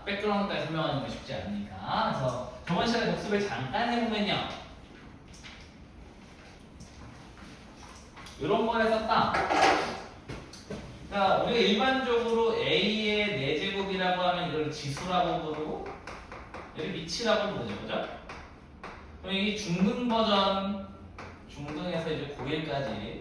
백그라운드까지 설명하는 건 쉽지 않으니까. 그래서 저번 시간에 복습을 잠깐 해보면요, 이런 거에 썼다. 자, 우리가 일반적으로 A의 4제곱이라고 하면 이걸 지수라고 부르고 여기 미치라고 부르죠, 그죠? 그럼 이게 중등 버전, 중등에서 이제 고1까지는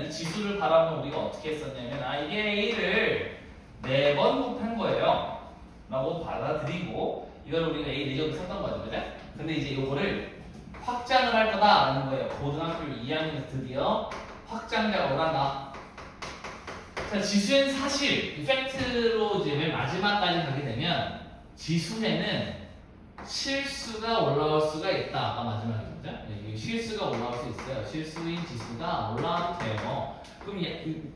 이 지수를 바라보면 우리가 어떻게 했었냐면, 이게 A를 4번 곱한 거예요 라고 받아들이고, 이걸 우리가 A 4제곱을 썼던 거죠, 그죠? 근데 이제 이거를 확장을 할 거다라는 거예요. 고등학교 2학년에서 드디어 확장작업을 한다. 자, 지수엔 사실, 이 팩트로 이제 맨 마지막까지 가게 되면 지수에는 실수가 올라올 수가 있다. 아까 마지막에 그죠? 여기 실수가 올라올 수 있어요. 실수인 지수가 올라와도 돼요. 그럼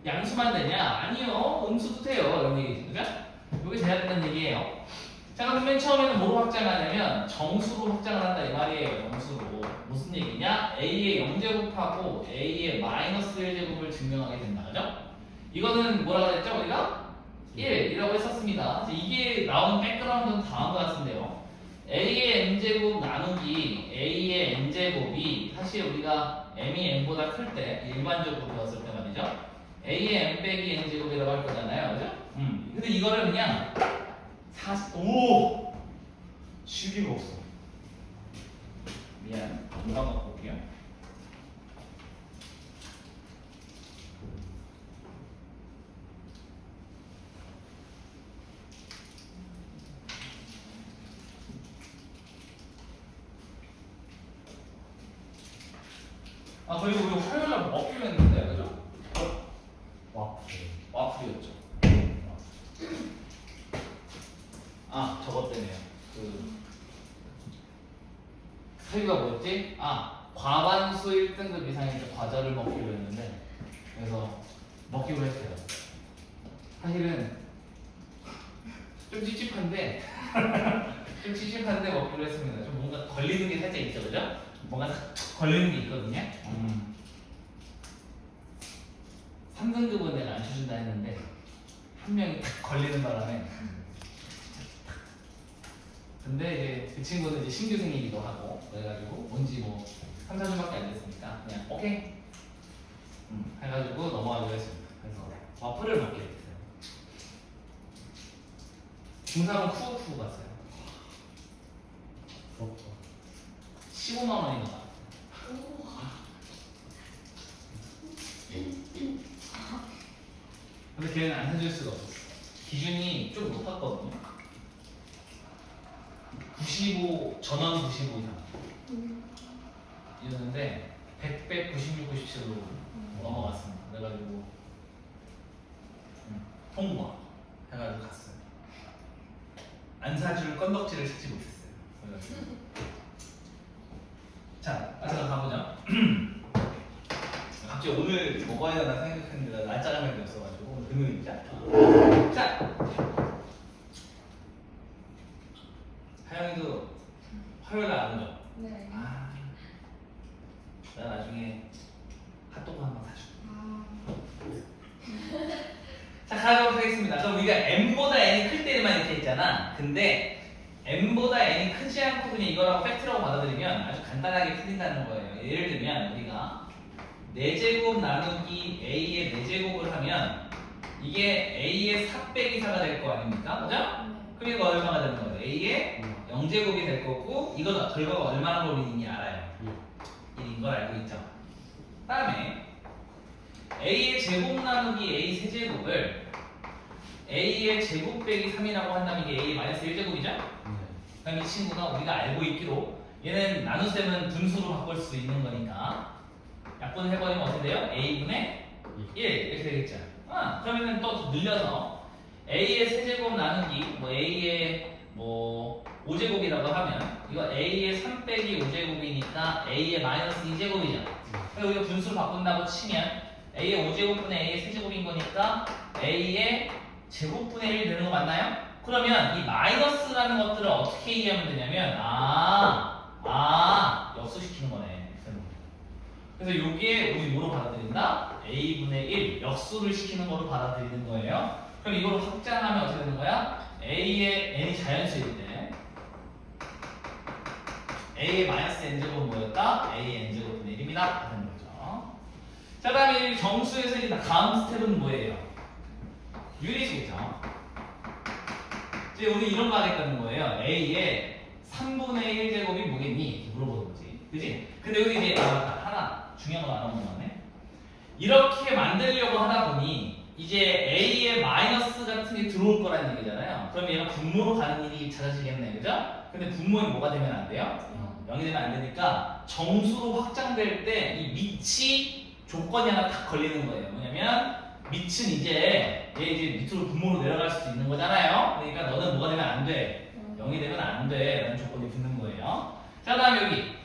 양수만 되냐? 아니요. 음수도 돼요. 이런 얘기죠. 그죠? 이게 돼야 된다는 얘기예요. 자, 그럼 맨 처음에는 뭐로 확장하냐면 정수로 확장을 한다 이 말이에요. 정수로. 무슨 얘기냐? A의 0제곱하고 A의 마이너스 1제곱을 증명하게 된다. 그죠? 이거는 뭐라고 했죠? 우리가 1이라고 했었습니다. 이게 나오는 백그라운드는 다음과 같은데요. A의 n제곱 나누기 A의 n제곱이 사실 우리가 m이 n보다 클 때 일반적으로 배웠을 때 말이죠. A의 n 빼기 n제곱이라고 할 거잖아요. 그죠? 근데 이거를 그냥 시기가 없어. 미안. 금방 갖고 올게요. 그리고 우리 화요일날 먹기로 했는데, 그죠? 와플이었죠. 저것 때문에요. 사유가 뭐였지? 과반수 1등급 이상의 과자를 먹기로 했는데, 그래서 먹기로 했어요. 사실은 좀 찝찝한데 먹기로 했습니다. 좀 뭔가 걸리는 게 살짝 있죠, 그죠? 뭔가 걸리는 게 있거든요. 3등급은 내가 안 쳐준다 했는데 한 명이 딱 걸리는 바람에 근데 이제 그 친구는 이제 신규생이기도 하고 그래가지고 온지 3, 4주밖에 안 됐으니까 그냥 오케이 해가지고 넘어가기로 했습니다. 그래서 와플을 먹게 됐어요. 중상은 쿠어쿠어 갔어요. 15만 원인가 봐. 근데 걔는 안 해줄 수가 없었어. 기준이 좀 높았거든요. 95, 전원 95 이상 이었는데 100, 96, 97로 넘어갔습니다. 그래가지고 통과 해가지고 갔어요. 안 사줄 건덕지를 찾지 못했어요. 그래가지고 자, 잠깐 가보자. 갑자기 오늘 먹어야 되나 생각했는데 나 날짜가 생각이 없어가지고 오늘 금요일이자. 자, 하영이도 화요일에 안 오죠? 네. 나 나중에 핫도그 한번 사줄게. 자, 가도록 하겠습니다. 그럼 우리가 m보다 n이 클 때만 이렇게 있잖아. 근데 m보다 n이 크지 않고 그냥 이거라고 팩트라고 받아들이면 아주 간단하게 풀린다는 거예요. 예를 들면 우리가 4제곱 나누기 a의 4제곱을 하면 이게 a의 4 빼기 4가 될 거 아닙니까? 그죠? 그럼 이거 얼마가 되는 거죠? a의 0제곱이 될 거고 이거 결과가 얼마나 걸리는지 알아요. 1인 걸 알고 있죠. 그 다음에 a의 제곱 나누기 a 세제곱을 a의 제곱 빼기 3이라고 한다면 이게 a의 마이너스 1제곱이죠? 그럼 이 친구가 우리가 알고 있기로 얘는 나눗셈은 분수로 바꿀 수 있는 거니까 약분을 해버리면 어떻게 돼요? a분의 1 이렇게 되겠죠. 그러면은 또 늘려서 a의 세제곱 나누기 a의 5제곱이라고 하면 이거 a의 3 빼기 5제곱이니까 a의 마이너스 2제곱이죠. 그래서 우리가 분수로 바꾼다고 치면 a의 5제곱분의 a의 세제곱인 거니까 a의 제곱분의 1 되는 거 맞나요? 그러면 이 마이너스라는 것들을 어떻게 이해하면 되냐면 역수시키는 거네. 그래서 이게 우리 뭐로 받아들인다? a분의 1 역수를 시키는 거로 받아들이는 거예요. 그럼 이걸로 확장하면 어떻게 되는 거야? A의 n이 자연수일 때 A의 마이너스 n제곱은 뭐였다? A의 n제곱분의 1입니다. 하는 거죠. 자, 다음에 정수에서 이제 다음 스텝은 뭐예요? 유리수겠죠. 이제 우리 이런 거 하겠다는 거예요. A의 3분의 1제곱이 뭐겠니? 이렇게 물어보는 거지. 그지? 근데 여기 이제 맞다. 하나 중요한 거 하나 먹었네. 이렇게 만들려고 하다 보니 이제 A의 마이너스 같은 게 들어올 거라는 얘기잖아요. 그럼 얘가 분모로 가는 일이 잦아지겠네. 그죠? 근데 분모에 뭐가 되면 안 돼요? 0이 되면 안 되니까 정수로 확장될 때 이 밑이 조건이 하나 딱 걸리는 거예요. 뭐냐면 밑은 이제 얘 이제 밑으로 분모로 내려갈 수도 있는 거잖아요. 그러니까 너는 뭐가 되면 안 돼? 0이 되면 안 돼. 라는 조건이 붙는 거예요. 자, 다음 여기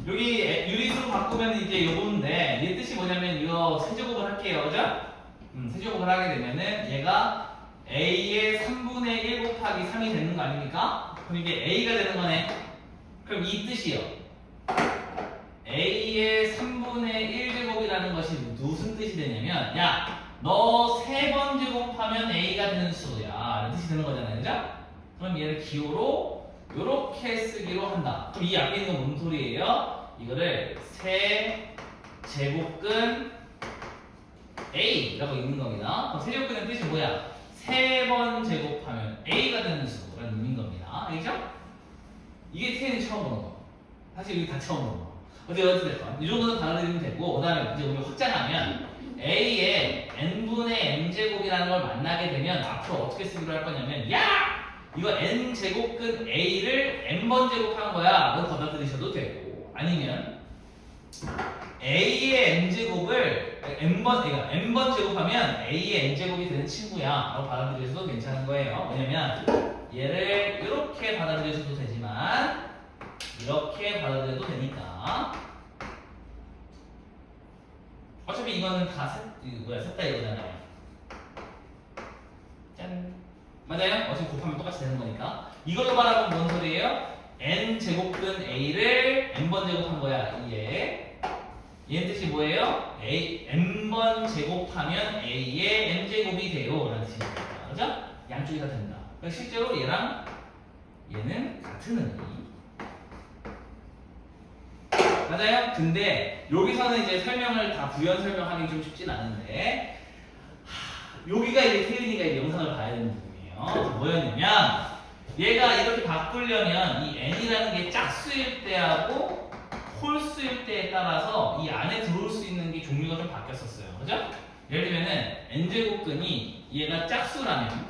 유리수로 바꾸면 이제 요건데 얘 뜻이 뭐냐면 이거 세제곱을 할게요. 그죠? 세제곱을 하게 되면은 얘가 A의 3분의 1 곱하기 3이 되는 거 아닙니까? 그럼 이게 A가 되는 거네. 그럼 이 뜻이요. A의 3분의 1제곱이라는 것이 무슨 뜻이 되냐면 야, 너 3번 제곱하면 A가 되는 수야 라는 뜻이 되는 거잖아요. 그죠? 그럼 얘를 기호로 요렇게 쓰기로 한다. 그럼 이 앞에 있는 건 뭔 소리예요? 이거를 세제곱근 A라고 읽는 겁니다. 그럼 세제곱근의 뜻이 뭐야? 3번 제곱하면 A가 되는 수라는 의미인 겁니다. 알겠죠? 이게 태연이 처음 보는 거. 사실 여기 다 처음 보는 거. 어떻게 될까? 이 정도는 받아들이면 되고, 그 다음에 이제 우리 확장하면 A의 n분의 m제곱이라는 걸 만나게 되면 앞으로 어떻게 쓰기로 할 거냐면 야! 이거 n제곱근 A를 n번 제곱한 거야. 너 받아들이셔도 되고, 아니면 A의 n제곱을 n번 제곱하면 A의 n제곱이 되는 친구야 라고 받아들여서도 괜찮은 거예요. 왜냐면 얘를 이렇게 받아들여서도 되지만 이렇게 받아들여도 되니까 어차피 이거는 다 셋다 이거잖아요. 짠. 맞아요? 어차피 곱하면 똑같이 되는 거니까 이걸로 말하면 뭔 소리예요? n제곱근 A를 n번 제곱한 거야. 얘의 뜻이 뭐예요? n번 제곱하면 A의 n제곱이 돼요 라는 뜻입니다. 그죠? 양쪽이 다 된다. 그러니까 실제로 얘랑 얘는 같은 의미. 맞아요? 근데 여기서는 이제 설명을 다 부연 설명하기 좀 쉽진 않은데 여기가 이제 태윤이가 이제 영상을 봐야 되는 부분이에요. 뭐였냐면 얘가 이렇게 바꾸려면 이 n이라는 게 짝수일 때하고 홀수일 때에 따라서 이 안에 들어올 수 있는 게 종류가 좀 바뀌었었어요. 그죠? 예를 들면은 n제곱근이 얘가 짝수라면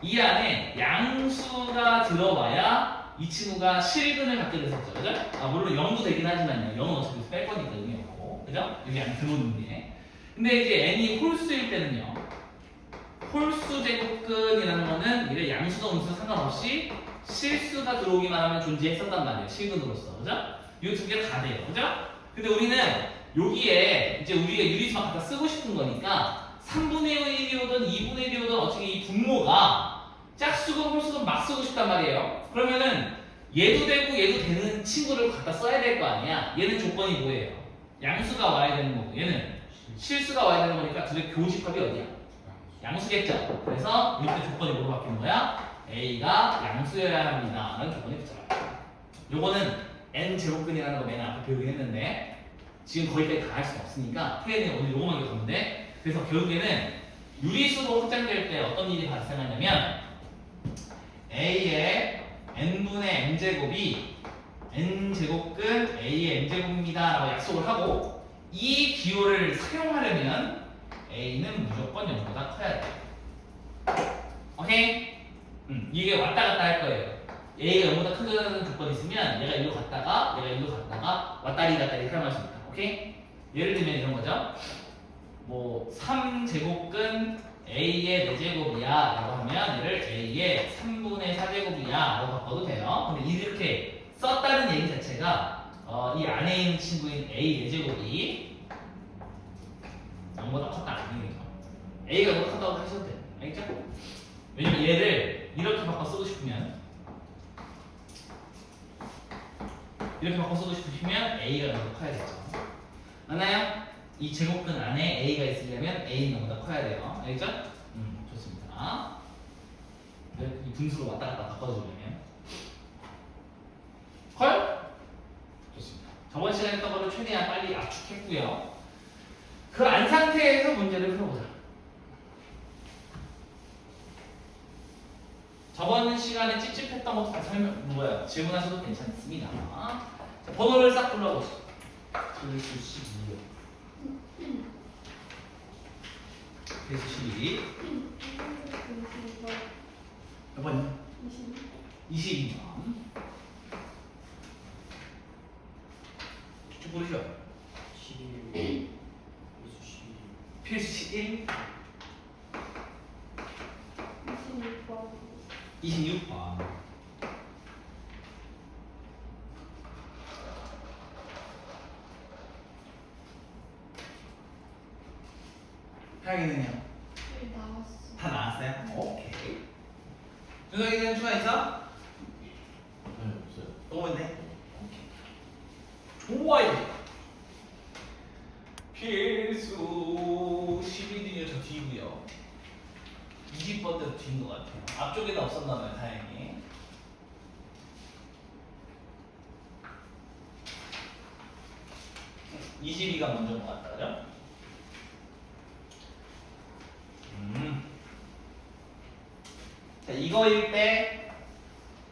이 안에 양수가 들어와야 이 친구가 실근을 갖게 됐었죠. 그죠? 물론 0도 되긴 하지만요. 0은 어차피 뺄 거니까 의미 없고. 그죠? 여기 안에 들어오는 게. 근데 이제 n이 홀수일 때는요. 홀수 제곱근이라는 거는 이래 양수도 음수도 상관없이 실수가 들어오기만 하면 존재했었단 말이에요. 실근으로서. 그죠? 이 두 개 다 돼요. 그죠? 근데 우리는 여기에 이제 우리가 유리수만 갖다 쓰고 싶은 거니까 3분의 1이오든 2분의 1이오든 어차피 이 분모가 짝수건 홀수건 막 쓰고 싶단 말이에요. 그러면은 얘도 되고 얘도 되는 친구를 갖다 써야 될 거 아니야. 얘는 조건이 뭐예요? 양수가 와야 되는 거고 얘는 실수가 와야 되는 거니까 둘의 교집합이 어디야? 양수겠죠. 그래서 이때 조건이 뭐로 바뀌는 거야? A가 양수여야 합니다 라는 조건이 붙어요. 요거는 n제곱근이라는 거 맨 앞에 배우긴 했는데 지금 거기까지 다 할 수는 없으니까 태연이 오늘 요거만 기억하면 돼. 그래서 결국에는 유리수로 확장될 때 어떤 일이 발생하냐면 A의 n분의 m제곱이 n제곱근 A의 m제곱입니다 라고 약속을 하고 이 기호를 사용하려면 A는 무조건 0보다 커야 돼. 오케이? 이게 왔다 갔다 할 거예요. A가 0보다 크다는 조건이 있으면 얘가 일로 갔다가 얘가 일로 갔다가 왔다리 갔다리 사용할 수 있다. 오케이? 예를 들면 이런 거죠. 뭐 3제곱근 A의 4제곱이야 라고 하면 얘를 A의 3분의 4제곱이야 라고 바꿔도 돼요. 근데 이렇게 썼다는 얘기 자체가 이 안에 있는 친구인 A 4제곱이 0보다 컸다는 얘기죠. A가 0보다 컸다고 하셔도 돼요. 알겠죠? 왜냐면 얘를 이렇게 바꿔 쓰고 싶으면 A가 0보다 커야 되죠. 맞나요? 이 제곱근 안에 A가 있으려면 A는 0보다 커야 돼요. 알겠죠? 좋습니다. 분수로 왔다 갔다 바꿔주려면 헐? 좋습니다. 저번 시간에 했던 거를 최대한 빨리 압축했고요. 그 안 상태에서 문제를 풀어보자. 저번 시간에 찝찝했던 것도 다 질문하셔도 괜찮습니다. 자, 번호를 싹 불러보시죠. 12요. 그래서 12. 몇 번이요? 22번. 쭉 부르죠. 11 필수 1. 26번. 26번. 하영이는요? 나왔어. 다 나왔어요? 오케이. 준석이는 추가 있어? 네, 없어요. 또 있네? 오케이. 좋아요. 필수 12등이요. 저 뒤고요. 20번 때도 뒤인 것 같아요. 앞쪽에는 없었나 봐요, 다행히. 음, 22가 먼저인 것 같다, 그죠? 자, 이거일 때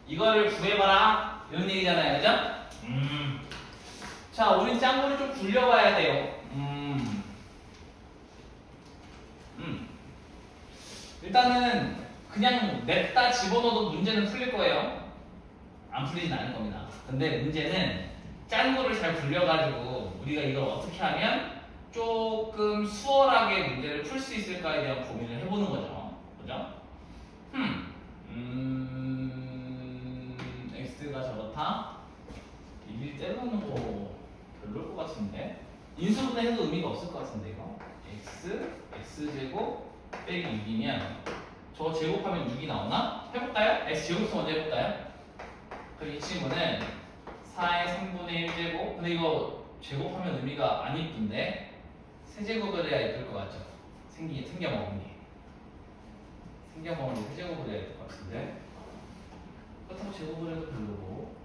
이거를 구해봐라 이런 얘기잖아요, 그죠? 자, 우린 짱구를 좀 굴려봐야 돼요. 일단은 그냥 냅다 집어넣어도 문제는 풀릴 거예요. 안 풀리진 않을 겁니다. 근데 문제는 짱구를 잘 굴려가지고 우리가 이걸 어떻게 하면 조금 수월하게 문제를 풀 수 있을까에 대한 고민을 해보는 거죠. 그죠? x가 저렇다? 1 때려놓는 거 별로일 것 같은데? 인수분해 해도 의미가 없을 것 같은데 이거 x제곱 빼기 6이면 저거 제곱하면 6이 나오나? 해볼까요? x제곱부터 먼저 해볼까요? 그럼 이 친구는 4의 3분의 1제곱 근데 이거 제곱하면 의미가 안 이쁜데 세제곱을 해야 이쁠 것 같죠? 생겨먹은 게 생겨먹은 게 세제곱을 해야 될 것 같은데 그렇다고 제곱을 해도 별로고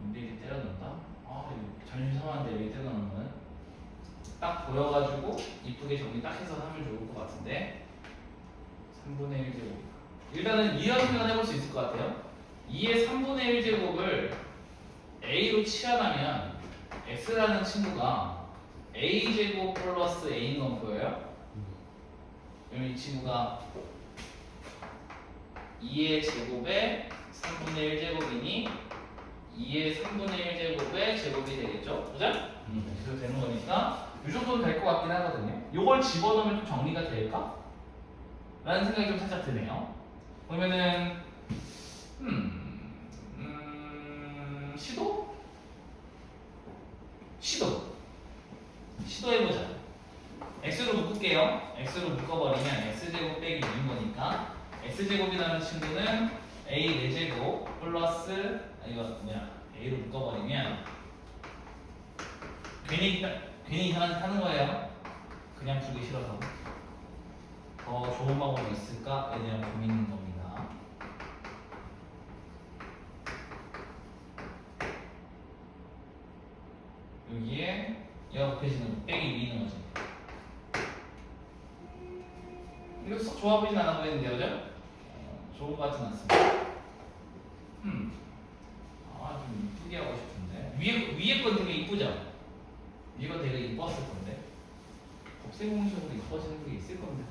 근데 이게 때려놓는다? 아 이거 자존심 상하는데 왜 때려놓는 딱 보여가지고 이쁘게 정리 딱 해서 하면 좋을 것 같은데 3분의 1제곱 일단은 이런 생각을 해볼 수 있을 것 같아요 2의 3분의 1제곱을 a로 치환하면 x라는 친구가 a제곱 플러스 a인 건 보여요? 그러면 이 친구가 2의 제곱에 3분의 1제곱이니 2의 3분의 1제곱의 제곱이 되겠죠? 그죠? 그래서 되는 거니까 이 정도는 될 것 같긴 하거든요. 이걸 집어넣으면 좀 정리가 될까? 라는 생각이 좀 살짝 드네요. 그러면은 시도? 시도해보자. x로 묶을게요. x로 묶어버리면 x제곱 빼기 2인 거니까 x제곱이라는 친구는 a 4제곱 플러스 이거 뭐야 a로 묶어버리면 괜히 이상한 짓 하는 거예요. 그냥 두기 싫어서 더 좋은 방법이 있을까에 대한 고민인 겁니다. 여기에 얘가 곱해지는 거 빼기 위는 거지. 이거 썩 좋아 보이진 않아 보이는데요, 그죠? 좋은 것 같진 않습니다. 좀 이쁘게 하고 싶은데 위에 건 되게 이쁘죠? 위에 건 되게 이뻤을 건데 곱셈공식으로 이뻐지는 게 있을 건데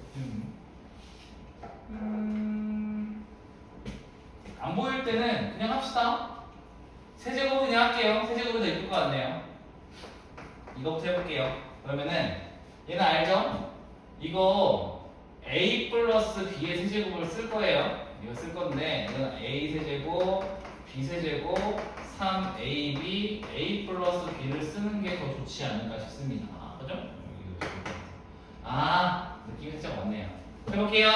안 보일 때는 그냥 합시다. 세제곱은 그냥 할게요. 세제곱이 더 이쁠 것 같네요. 이거부터 해볼게요. 그러면은 얘는 알죠? 이거 a 플러스 b의 세제곱을 쓸 거예요. 이거 쓸 건데 이건 a 세제곱, b 세제곱, 3ab, a 플러스 b를 쓰는 게 더 좋지 않을까 싶습니다. 그죠? 느낌이 살짝 왔네요. 해볼게요.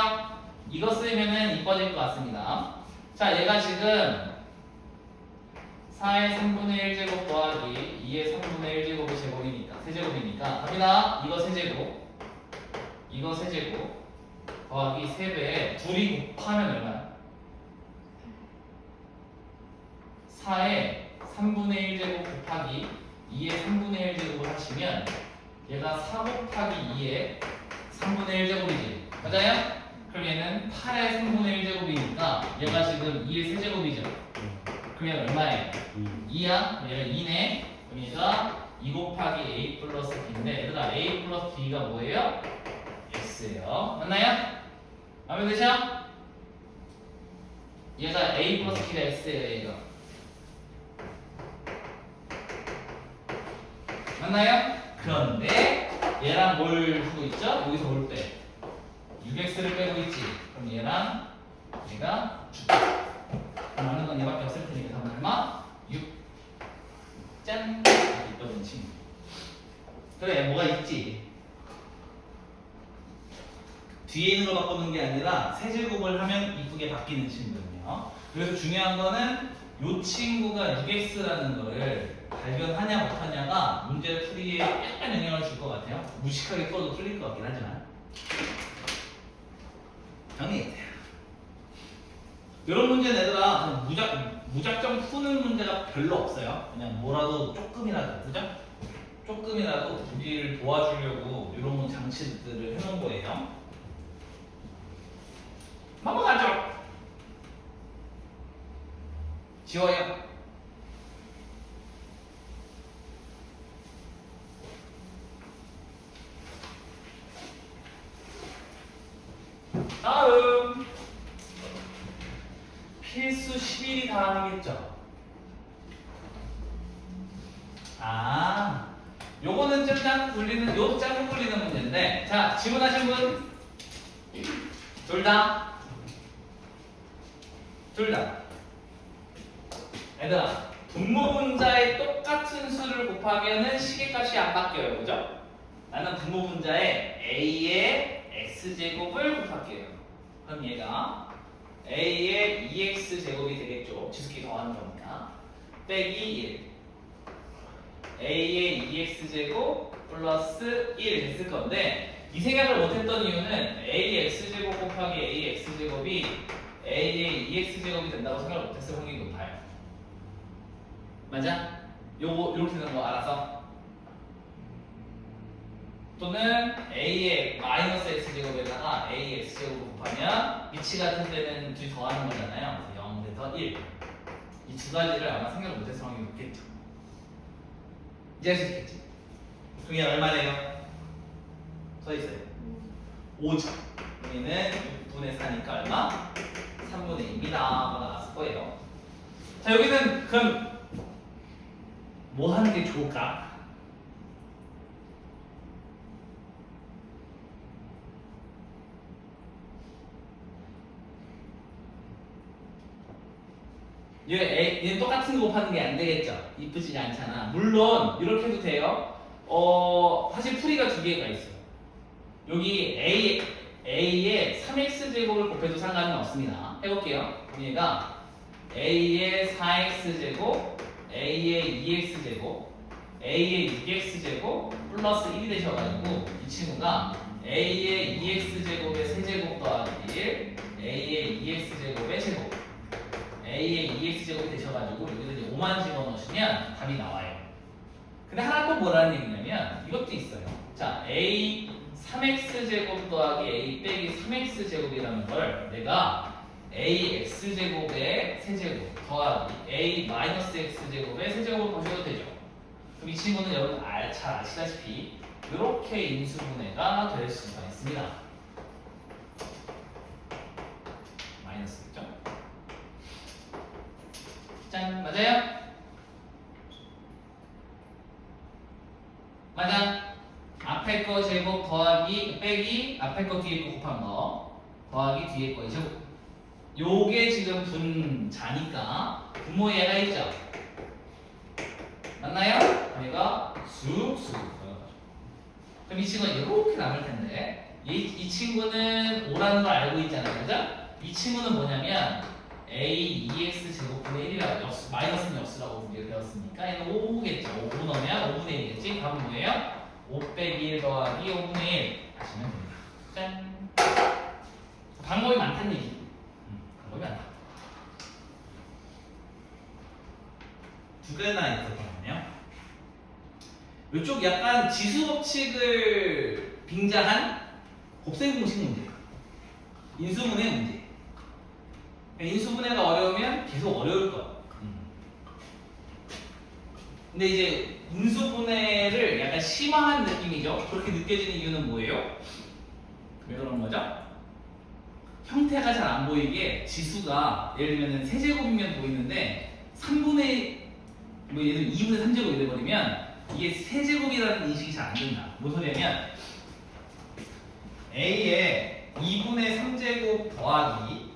이거 쓰면은 이뻐질 것 같습니다. 자, 얘가 지금 4의 3분의 1제곱 더하기 2의 3분의 1제곱의 제곱이니까 세제곱이니까 갑니다. 이거 세제곱 이거 세제곱 더하기 3배에 둘이 곱하면 얼마야? 4에 3분의 1제곱 곱하기 2의 3분의 1제곱을 하시면 얘가 4 곱하기 2의 3분의 1제곱이지. 맞아요? 그럼 얘는 8의 3분의 1제곱이니까 얘가 지금 2의 세제곱이죠. 그럼 얘는 얼마예요? 2야? 얘가 2네. 그럼 얘가 2 곱하기 a 플러스 b인데 얘들아 a 플러스 b가 뭐예요? x예요. 맞나요? 마음에 드셔? 얘가 a 플러스 b가 x예요. 얘가 맞나요? 그런데 얘랑 뭘 하고 있죠? 여기서 뭘 빼? 6x를 빼고 있지. 그럼 얘랑 얘가 남는 건 얘밖에 없을 테니까 답은 얼마? 6. 짠! 여기 있거든 친구. 그래 뭐가 있지? 뒤에 있는 걸 바꾸는 게 아니라 세제곱을 하면 이쁘게 바뀌는 친구거든요. 그래서 중요한 거는 이 친구가 6x라는 거를 발견하냐 못하냐가 문제 풀이에 약간 영향을 줄 것 같아요. 무식하게 풀어도 풀릴 것 같긴 하지만 정리해주세요. 이런 문제는 얘들아 무작정 푸는 문제가 별로 없어요. 그냥 뭐라도 조금이라도 그죠? 조금이라도 우리를 도와주려고 이런 장치들을 해놓은 거예요. 넘어가죠. 지워요. 다음 필수 11이 다음이겠죠. 요거는 좀 짱 굴리는 요 짱 굴리는 문제인데 자 질문하신 분 둘 다 얘들아 분모 분자의 똑같은 수를 곱하면은 시계값이 안 바뀌어요. 그죠? 나는 분모 분자에 a의 x제곱을 곱할게요. 그럼 얘가 a의 2x제곱이 되겠죠. 지수끼리 더하는 거니까. 빼기 1 a의 2x제곱 플러스 1 됐을 건데 이 생각을 못했던 이유는 a의 x제곱 곱하기 a의 x제곱이 a의 2x제곱이 된다고 생각을 못했을 확률이 높아요. 맞아? 요거 이렇게 되는 거 알아서? 또는 a의 마이너스 x제곱에다가 a의 x제곱을 곱하면 위치 같은 데는 둘이 더하는 거잖아요. 그래서 0 돼서 1. 이 두 가지를 아마 생각을 못했을 확률이 높겠죠. 이제 할 수 있겠지? 그럼 얘 얼마 돼요? 써있어요. 5죠. 그럼 얘는 6분의 4니까 얼마? 3분의 2입니다. 나왔을 거예요. 자 여기는 그럼 뭐 하는 게 좋을까? 얘는 똑같은 거 곱하는 게 안 되겠죠? 이쁘지 않잖아. 물론 이렇게 해도 돼요. 사실 풀이가 두 개가 있어요. 여기 a의 3x제곱을 곱해도 상관은 없습니다. 해볼게요. 얘가 a의 4x제곱, a의 2x제곱, a의 6x제곱 플러스 1이 되셔가지고 이 친구가 a의 2x제곱의 세제곱 더하기 1, a의 2x제곱의 제곱, a의 2x제곱이 되셔가지고 여기다 이제 5만 집어넣으시면 답이 나와요. 근데 하나 또 뭐라는 얘기냐면 이것도 있어요. 자, a 3x제곱 더하기 a 빼기 3x제곱이라는 걸 내가 a x제곱의 세제곱 더하기 a 마이너스 x제곱의 세제곱을 보셔도 되죠. 그럼 이 친구는 여러분 잘 아시다시피 이렇게 인수분해가 될 수가 있습니다. 마이너스겠죠? 짠, 맞아요? 맞아. 앞에 거 제곱 더하기 빼기 앞에 거 뒤에 거 곱한 거 더하기 뒤에 거 제곱. 요게 지금 분자니까 분모 얘가 있죠. 맞나요? 얘가 쑥쑥 들어가죠. 그럼 이 친구는 이렇게 남을 텐데 이 친구는 5라는 걸 알고 있잖아요, 그죠? 이 친구는 뭐냐면 a 2x 제곱분의 1이라고 마이너스는 역수라고 우리가 배웠으니까 얘는 5겠죠. 5 넣으면 5분의 1이겠지. 답은 뭐예요? 5 빼기 1 더하기 5분의 1 하시면 됩니다. 짠. 않다는 얘기. 그러면 안 돼. 두 개나 있었거든요. 이쪽 약간 지수 법칙을 빙자한 곱셈 공식 문제, 인수분해 문제. 인수분해가 어려우면 계속 어려울 거야. 근데 이제 인수분해를 약간 심화한 느낌이죠. 그렇게 느껴지는 이유는 뭐예요? 왜 그런 거죠? 형태가 잘 안 보이게 지수가 예를 들면 세제곱이면 보이는데 3분의 뭐 예를 들면 2분의 3제곱이 돼버리면 이게 세제곱이라는 인식이 잘 안 된다. 무슨 소리냐면 A의 2분의 3제곱 더하기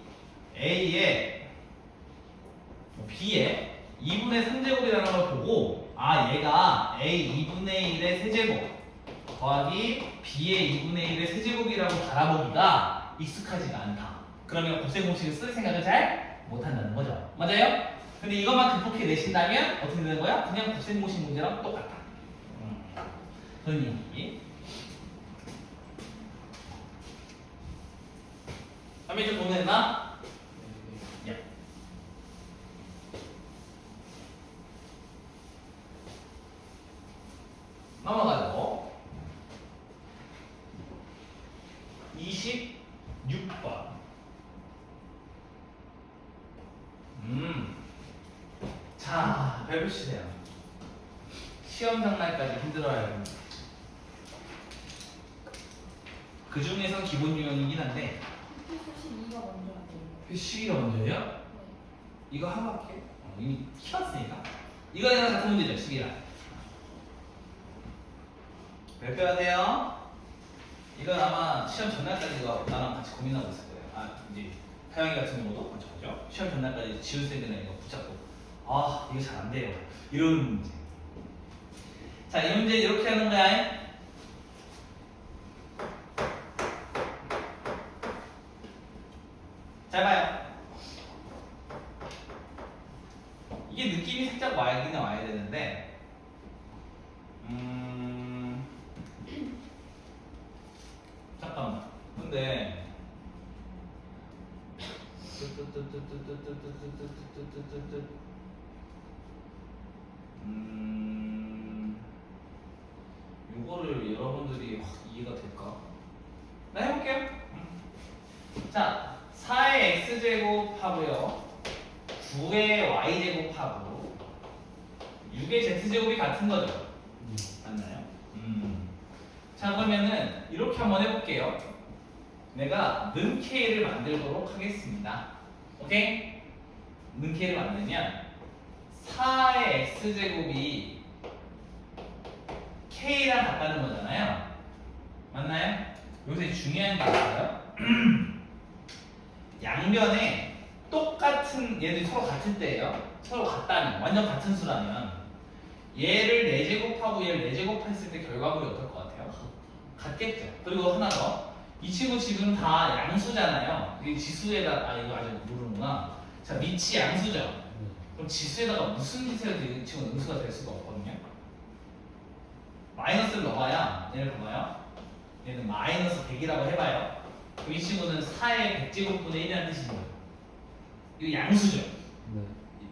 A의 B의 2분의 3제곱이라는 걸 보고 아 얘가 A 2분의 1의 세제곱 더하기 B의 2분의 1의 세제곱이라고 바라보기가 익숙하지가 않다. 그러면 곱셈 공식을 쓸 생각을 잘 못한다는 거죠. 맞아요? 근데 이것만 극복해 내신다면 어떻게 되는 거야? 그냥 곱셈 공식 문제랑 똑같다. 그런 얘기. 화면 좀 보냈나? 예. 넘어가죠. 26번. 자, 별표 치세요. 시험 장날까지 힘들어요. 그 중에선 기본 유형이긴 한데. P42가 먼저 할게요. 시기가 먼저예요? 네. 이거 하고 할게요. 이미 키웠으니까. 이거랑 같은 문제죠, 시기랑. 발표하세요. 이건 아마 시험 전날까지 이거 나랑 같이 고민하고 있을 거예요. 아, 이제 하영이 같은 경우도 마찬가지죠. 시험 전날까지 지훈쌤이랑 이거 붙잡고 아, 이거 잘 안 돼요. 이런 문제. 자, 이 문제 이렇게 하는 거야. 잘 봐요. 이게 느낌이 살짝 와야긴 와야 되는데 잠깐만. 근데 이거를 여러분들이 확 이해가 될까? 나 해볼게요. 자, 4의 x제곱 하고요 9의 y제곱 하고 6의 z제곱이 같은 거죠. 맞나요? 자, 그러면은 이렇게 한번 해볼게요. 내가 는 k를 만들도록 하겠습니다. 오케이? 는 k를 만들면 4의 x제곱이 k랑 같다는 거잖아요. 맞나요? 여기서 중요한 게 있어요. 양변에 똑같은 얘들이 서로 같을 때예요. 서로 같다면 완전 같은 수라면 얘를 4제곱하고 얘를 4제곱했을 때 결과물이 어떨 것 같아요? 같겠죠. 그리고 하나 더. 이 친구 지금 다 양수잖아요. 이 지수에다 이거 아직 모르는구나. 자, 밑이 양수죠. 그럼 지수에다가 무슨 짓을 해도 이 친구는 음수가 될 수가 없거든요. 마이너스를 넣어야 얘를 봐봐요. 얘는 마이너스 100이라고 해봐요. 그럼 이 친구는 4의 100제곱분의 1이라는 뜻인 거예요. 이거 양수죠. 네.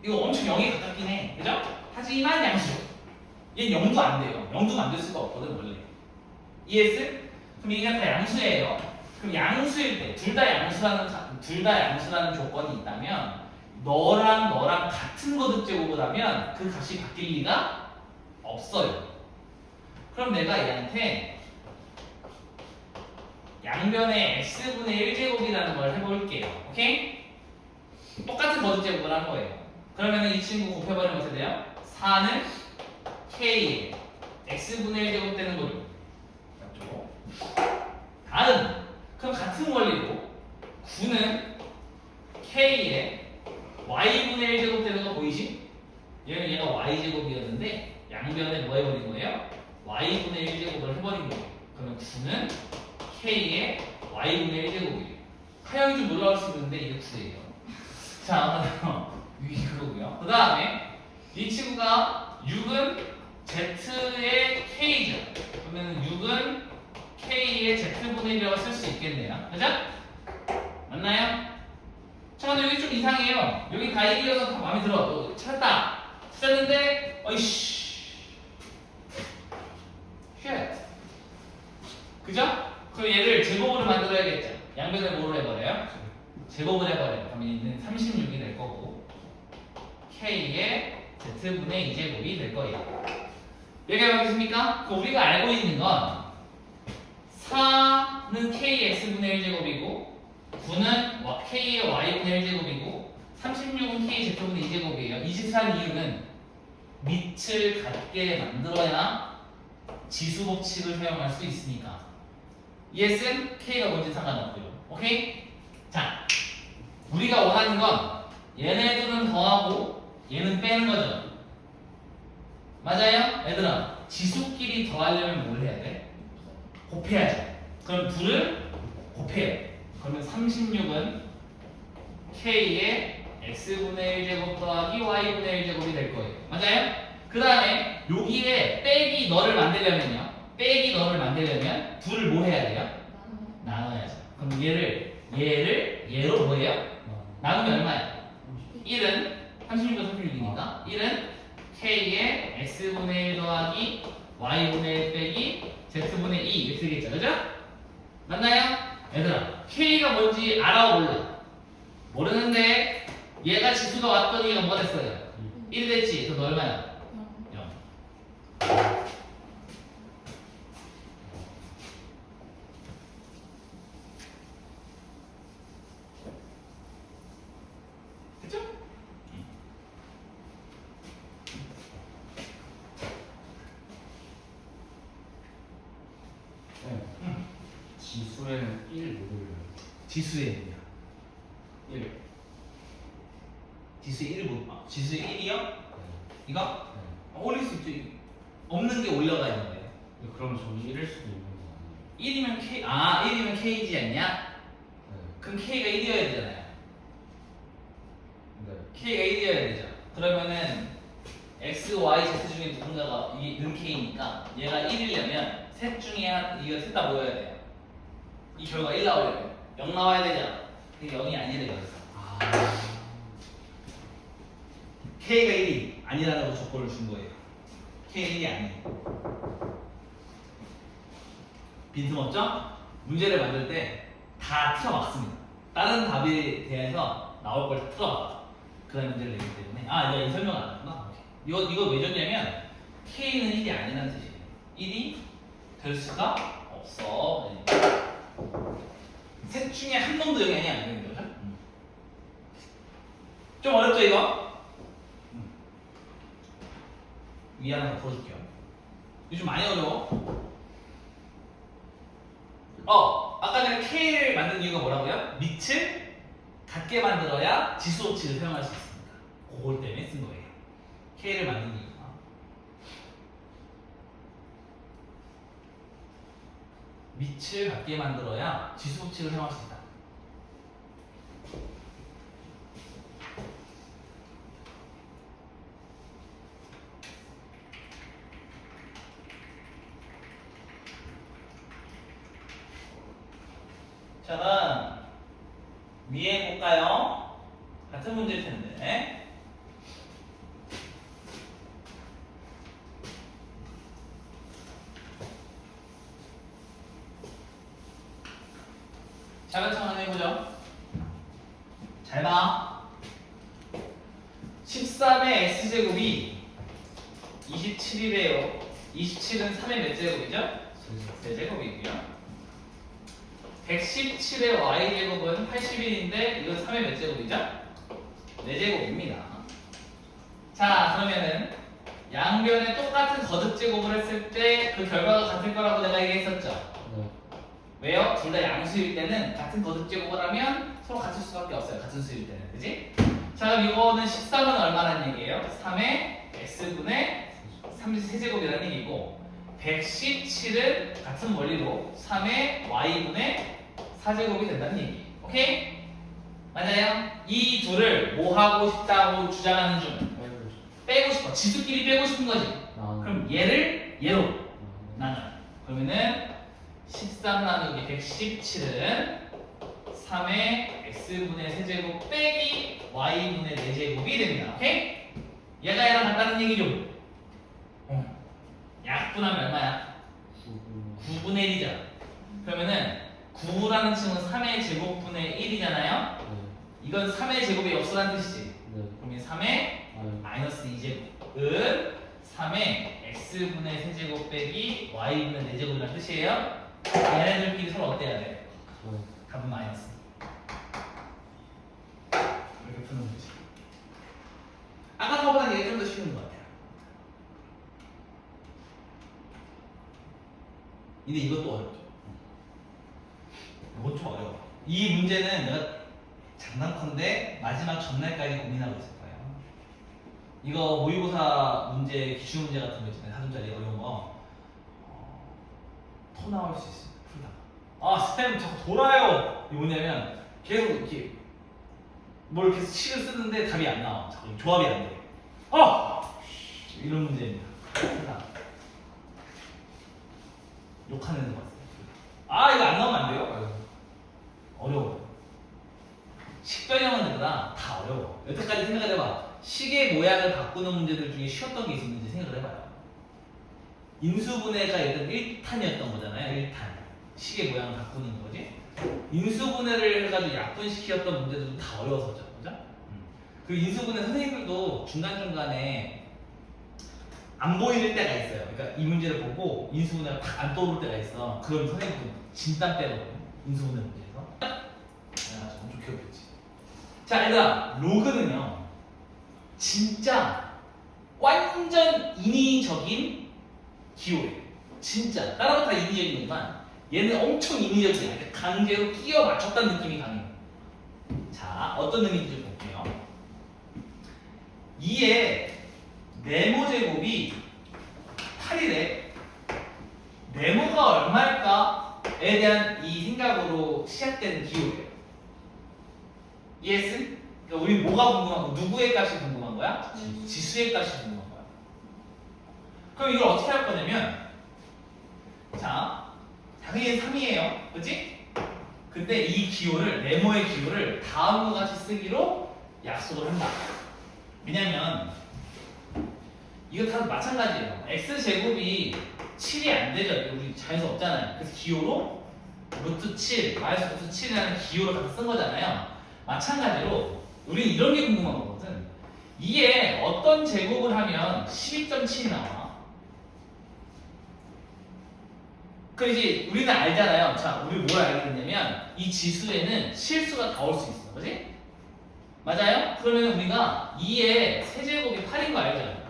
이거 엄청 0에 가깝긴 해. 그죠? 하지만 양수죠. 얘는 0도 안 돼요. 0도 만들 수가 없거든 원래. 이해했어요? 그럼 이게 다 양수예요. 그럼 양수일 때 둘 다 양수라는 조건이 있다면 너랑 같은 거듭 제곱을 하면 그 값이 바뀔 리가 없어요. 그럼 내가 얘한테 양변에 x분의 1제곱이라는 걸 해볼게요. 오케이? 똑같은 거듭 제곱을 한 거예요. 그러면 이 친구 곱해버리면 어떻게 돼요? 4는 k에 x분의 1제곱 되는 거죠. 맞죠? 다음, 그럼 같은 원리로 9는 k에 y분의 1제곱 되는 거 보이시? 얘가 y제곱이었는데 양변에 뭐 해버린 거예요? y분의 1제곱을 해버린 거예요. 그러면 9는 k의 y분의 1제곱이에요. 하영이 좀 놀라울 수 있는데 이게 9예요. 자, 이거고요. 그 다음에 이 친구가 6은 z의 k죠. 그러면 6은 k의 z분의 1이라고 쓸 수 있겠네요. 그죠? 맞나요? 맞나요? 자, 근데 여기 좀 이상해요. 여기 다 1이어서 다 마음에 들어. 찾았다. 찾았는데, 어이씨. 쉣. 그죠? 그럼 얘를 제곱으로 만들어야겠죠. 양변을 뭐로 해버려요? 제곱을 해버려요. 그러면 얘는 36이 될 거고, K의 Z분의 2제곱이 될 거예요. 여기가 맞겠습니까? 그럼 우리가 알고 있는 건 4는 KX분의 1제곱이고 9는 K의 Y분의 1제곱이고 36은 K Z분의 2제곱이에요. 24는 이유는 밑을 같게 만들어야 지수 법칙을 사용할 수 있으니까. ES는 K가 뭔지 상관없고요. 오케이? 자, 우리가 원하는 건 얘네들은 더하고 얘는 빼는 거죠. 맞아요? 얘들아, 지수끼리 더하려면 뭘 해야 돼? 곱해야죠. 그럼 둘을 곱해요. 그러면 36은 K의 X분의 1제곱 더하기 Y분의 1제곱이 될 거예요. 맞아요? 그 다음에 여기에 빼기 너를 만들려면요. 빼기 너를 만들려면 둘을 뭐 해야 돼요? 나눠야죠. 그럼 얘로 뭐 해요? 나누면 얼마야? 1은 36은 36이니까 1은 K의 X분의 1 더하기 Y분의 1 빼기 Z분의 2 이렇게 되겠죠. 그죠? 맞나요? 얘들아, K가 뭔지 알아 몰라? 모르는데 얘가 지수가 왔더니 얘가 뭐가 됐어요? 1이 됐지? 그럼 너 얼마야? 0. 됐죠? 지수에는 1 못 올려요. 지수의 1이야. 1. 지수의 1을 못, 지수의 1이요? 이거? 올릴 수 있죠. 없는 게 올려가 있는 거예요. 그럼 저기 1일 수도 있는 거 아니에요? 1이면 K, 아, 1이면 K지 않냐? 네. 그럼 K가 1이어야 되잖아요. 네. K가 1이어야 되죠. 그러면은 X, Y, Z 중에 누군가가 이게 는 K니까 얘가 1이려면 셋 중에 이거 셋 다 모여야 돼요. 이 결과 1 나오려면 0 나와야 되잖아. 근데 0이 아니래 여기서. 아. K가 1이 아니라는 조건을 준 거예요. K가 1이 아니에요. 빈틈없죠? 문제를 만들 때 다 틀어막습니다. 다른 답에 대해서 나올 걸 다 틀어막아. 그런 문제를 내기 때문에. 아, 내가 이 설명 안 했구나. 이거 왜 줬냐면 K는 1이 아니라는 뜻이에요. 1이 될 수가 없어. 셋 중에 한 놈도 0이 아니는 거죠? 좀 어렵죠 이거? 위 하나 더 풀어줄게요. 이거 좀 많이 어려워. 아까 내가 K를 만든 이유가 뭐라고요? 밑을 같게 만들어야 지수 법칙을 사용할 수 있습니다. 그걸 때문에 쓴 거예요. K를 만든 이유가. 밑을 같게 만들어야 지수 법칙을 사용할 수 있다. 자, 그럼 위에 볼까요? 같은 문제일 텐데. 차근차근 해보죠. 잘 봐. 13의 X제곱이 27이래요. 27은 3의 몇 제곱이죠? 3제곱이고요. 117의 Y제곱은 81인데 이건 3의 몇 제곱이죠? 4제곱입니다. 자, 그러면은 양변에 똑같은 거듭제곱을 했을 때 그 결과가 같을 거라고 내가 얘기했었죠? 네. 왜요? 둘 다 양수일 때는 같은 거듭제곱을 하면 서로 같을 수밖에 없어요. 같은 수일 때는. 그지? 자, 그럼 이거는 13은 얼마라는 얘기예요? 3의 X분의 3세제곱이라는 얘기고 117은 같은 원리로 3의 Y분의 4제곱이 된다는 얘기예요. 오케이? 맞아요? 이 둘을 뭐 하고 싶다고 주장하는 중 빼고 싶어. 지수끼리 빼고 싶은 거지. 그럼 얘로 나눠요. 그러면은 13 나누기 117은 3의 x분의 세제곱 빼기 y분의 4제곱이 됩니다. 오케이? 얘가 얘랑 같다는 얘기죠? 약분하면 얼마야? 9분의 1이잖아. 그러면은 9라는 층은 3의 제곱분의 1이잖아요. 이건 3의 제곱이 없어라는 뜻이지. 그러면 3의 마이너스 2제곱은 3의 x분의 세제곱 빼기 y분의 4제곱이라는 뜻이에요. 얘네들끼리 서로 어때야 돼? 답은 마이너스. 이렇게 푸는 거지. 아까 거보다 얘가 좀 더 쉬운 것 같아요. 근데 이것도 어렵죠. 이건 좀 어려워. 이 문제는 내가 장난컨대 마지막 전날까지 고민하고 있을 거예요. 이거 모의고사 문제, 기출 문제 같은 거 있잖아요. 4점짜리 어려운 거. 토 나올 수 있습니다. 풀다가. 아, 쌤 자꾸 돌아요. 이게 뭐냐면 계속 이렇게 뭘 계속 식을 쓰는데 답이 안 나와. 자꾸 조합이 안 돼. 이런 문제입니다. 풀다가. 욕하는 거 같아요. 이거 안 나오면 안 돼요? 어려워요. 식별형은 다 어려워. 여태까지 생각해봐. 식의 모양을 바꾸는 문제들 중에 쉬웠던 게 있었는지 생각을 해봐요. 인수분해가 예를 들면 1탄이었던 거잖아요. 1탄. 식의 모양을 바꾸는 거지. 인수분해를 해가지고 약분시켰던 문제들도 다 어려워서죠. 그죠? 그 인수분해 선생님들도 중간중간에 안 보이는 때가 있어요. 그러니까 이 문제를 보고 인수분해가 딱 안 떠오를 때가 있어. 그럼 선생님도 진땀 빼거든요. 인수분해 문제에서. 엄청 귀엽겠지. 자, 얘들아, 로그는요, 진짜 완전 인위적인 기호예요. 진짜. 다른 건 다 인위적이지만 얘는 엄청 인위적이야. 그러니까 강제로 끼워 맞췄다는 느낌이 강해요. 자, 어떤 의미인지 볼게요. 2의 네모 제곱이 8이래. 네모가 얼마일까에 대한 이 생각으로 시작되는 기호예요. 이해했음? 그러니까 우리 뭐가 궁금한 거? 누구의 값이 궁금한 거야? 지수의 값이 궁금한 거야. 그럼 이걸 어떻게 할 거냐면, 자, 당연히 3이에요. 그치? 근데 이 기호를, 네모의 기호를 다음과 같이 쓰기로 약속을 한다. 왜냐면 이거 다 마찬가지예요. x제곱이 7이 안 되죠. 우리 자연수 없잖아요. 그래서 기호로 루트 7, 마이너스 루트 7이라는 기호를 갖다 쓴 거잖아요. 마찬가지로 우리는 이런 게 궁금한 거거든. 이게 어떤 제곱을 하면 12.7이 나와. 그 이제 우리는 알잖아요. 자, 우리 뭘 알게 됐냐면 이 지수에는 실수가 다 올 수 있어. 그지? 맞아요? 그러면 우리가 2의 세제곱이 8인 거 알잖아요.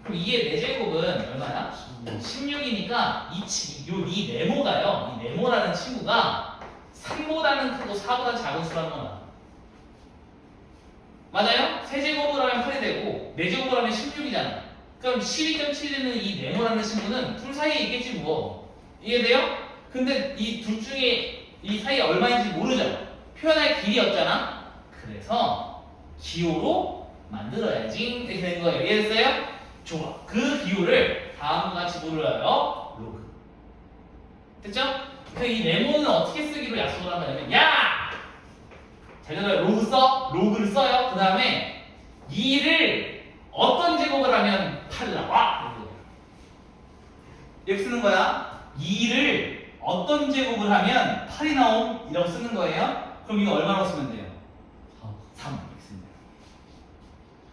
그럼 2의 4제곱은 얼마야? 16이니까 이 네모가요. 이 네모라는 친구가 3보다는 크고 4보다 작은 수라는 거야. 맞아요? 세제곱을 하면 8이 되고 4제곱을 하면 16이잖아. 그럼 12.7되는 이 네모라는 친구는 둘 사이에 있겠지 뭐. 이해돼요? 근데 이 둘 중에 이 사이에 얼마인지 모르잖아. 표현할 길이 없잖아. 그래서 기호로 만들어야지 이렇게 된 거예요. 이해됐어요? 좋아. 그 기호를 다음과 같이 불러요. 로그. 됐죠? 그래서 이 네모는 어떻게 쓰기로 약속을 한 거냐면, 야! 잘 들어요. 로그 써? 로그를 써요. 그 다음에 2를 어떤 제곱을 하면 8 나와? 이렇게 쓰는 거야. 2를 어떤 제곱을 하면 8이 나옴? 이라고 쓰는 거예요. 그럼 이거 얼마라고 쓰면 돼요? 3 이렇게 씁니다.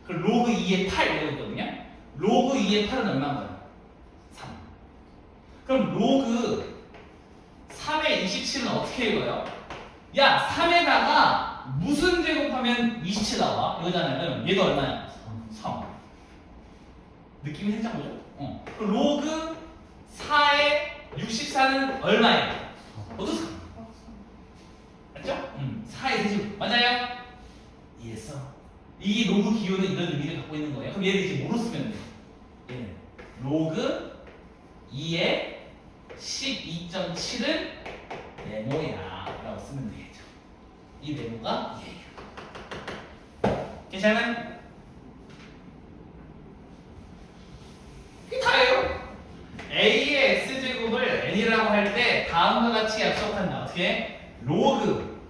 그럼 로그 2의 8 이러고 있거든요. 로그 2의 8은 얼마인 거야? 3. 그럼 로그 3의 27은 어떻게 읽어요? 야, 3에다가 무슨 제곱하면 27 나와? 이거잖아요. 그럼 얘가 얼마야? 3. 느낌이 살짝 오죠? 그럼 로그 4의 64는 얼마예요? 어떤 3? 맞죠? 4의 세제곱. 맞아요? 이해했어? 이 로그 기호는 이런 의미를 갖고 있는 거예요. 그럼 얘를 이제 뭐로 쓰면 돼요? 얘는 로그 2의 12.7은 네모야 라고 쓰면 되겠죠. 이 네모가 얘예요. 괜찮아요? 이게 다예요. A의 X제곱을 N이라고 할 때 다음과 같이 약속한다. 어떻게? 로그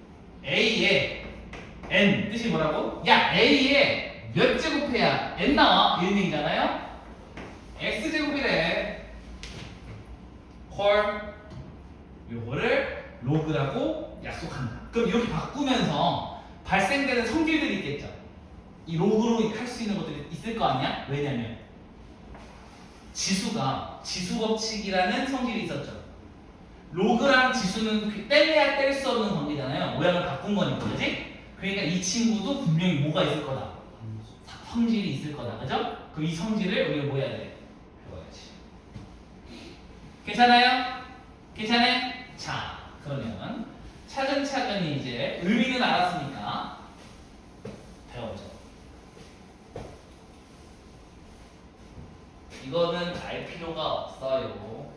A의 n 뜻이 뭐라고? 야 a에 몇 제곱해야 n 나와? 이런 얘기잖아요. x 제곱이래. 헐. 요거를 로그라고 약속한다. 그럼 이렇게 바꾸면서 발생되는 성질들이 있겠죠. 이 로그로 할 수 있는 것들이 있을 거 아니야? 왜냐면 지수가 지수 법칙이라는 성질이 있었죠. 로그랑 지수는 뗄래야 뗄 수 없는 관계잖아요. 모양을 바꾼 거니까, 그지? 그러니까 이 친구도 분명히 뭐가 있을 거다. 성질이 있을 거다, 그죠? 그 이 성질을 우리가 뭐 해야 돼? 배워야지. 괜찮아요? 괜찮아요? 자, 그러면 차근차근 이제 의미는 알았으니까 배워줘. 이거는 알 필요가 없어요.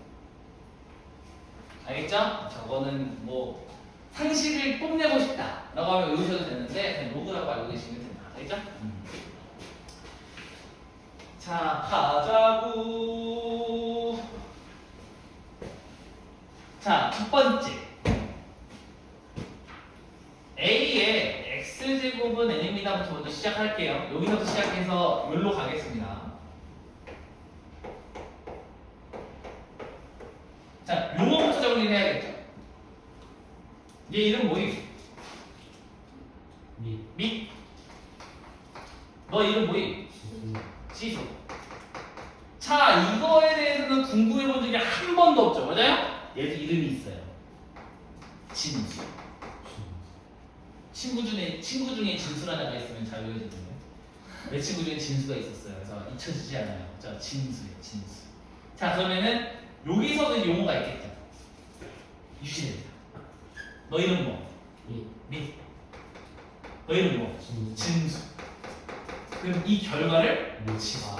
알겠죠? 저거는 뭐 상식을 뽐내고 싶다 라고 하면 외우셔도 되는데 그냥 로그라고 알고 계시면 됩니다. 알겠죠? 자, 가자고. 자, 첫 번째 A의 X제곱은 N입니다부터 먼저 시작할게요. 여기서부터 시작해서 여기로 가겠습니다. 자, 용어부터 정리를 해야겠죠. 얘 이름 뭐임? 밑. 너 이름 뭐임? 지수. 자, 이거에 대해서는 궁금해 본 적이 한 번도 없죠. 맞아요? 얘도 이름이 있어요. 진수. 친구 중에 진수라는 애가 있으면 잘 외워지거든요. 내 친구 중에 진수가 있었어요. 그래서 잊혀지지 않아요. 자, 진수예요. 진수. 자, 그러면은 여기서도 용어가 있겠죠. 유시됩니다. 너 이름 뭐? 밑. 너 이름 뭐? 진수. 그럼 이 결과를 지수.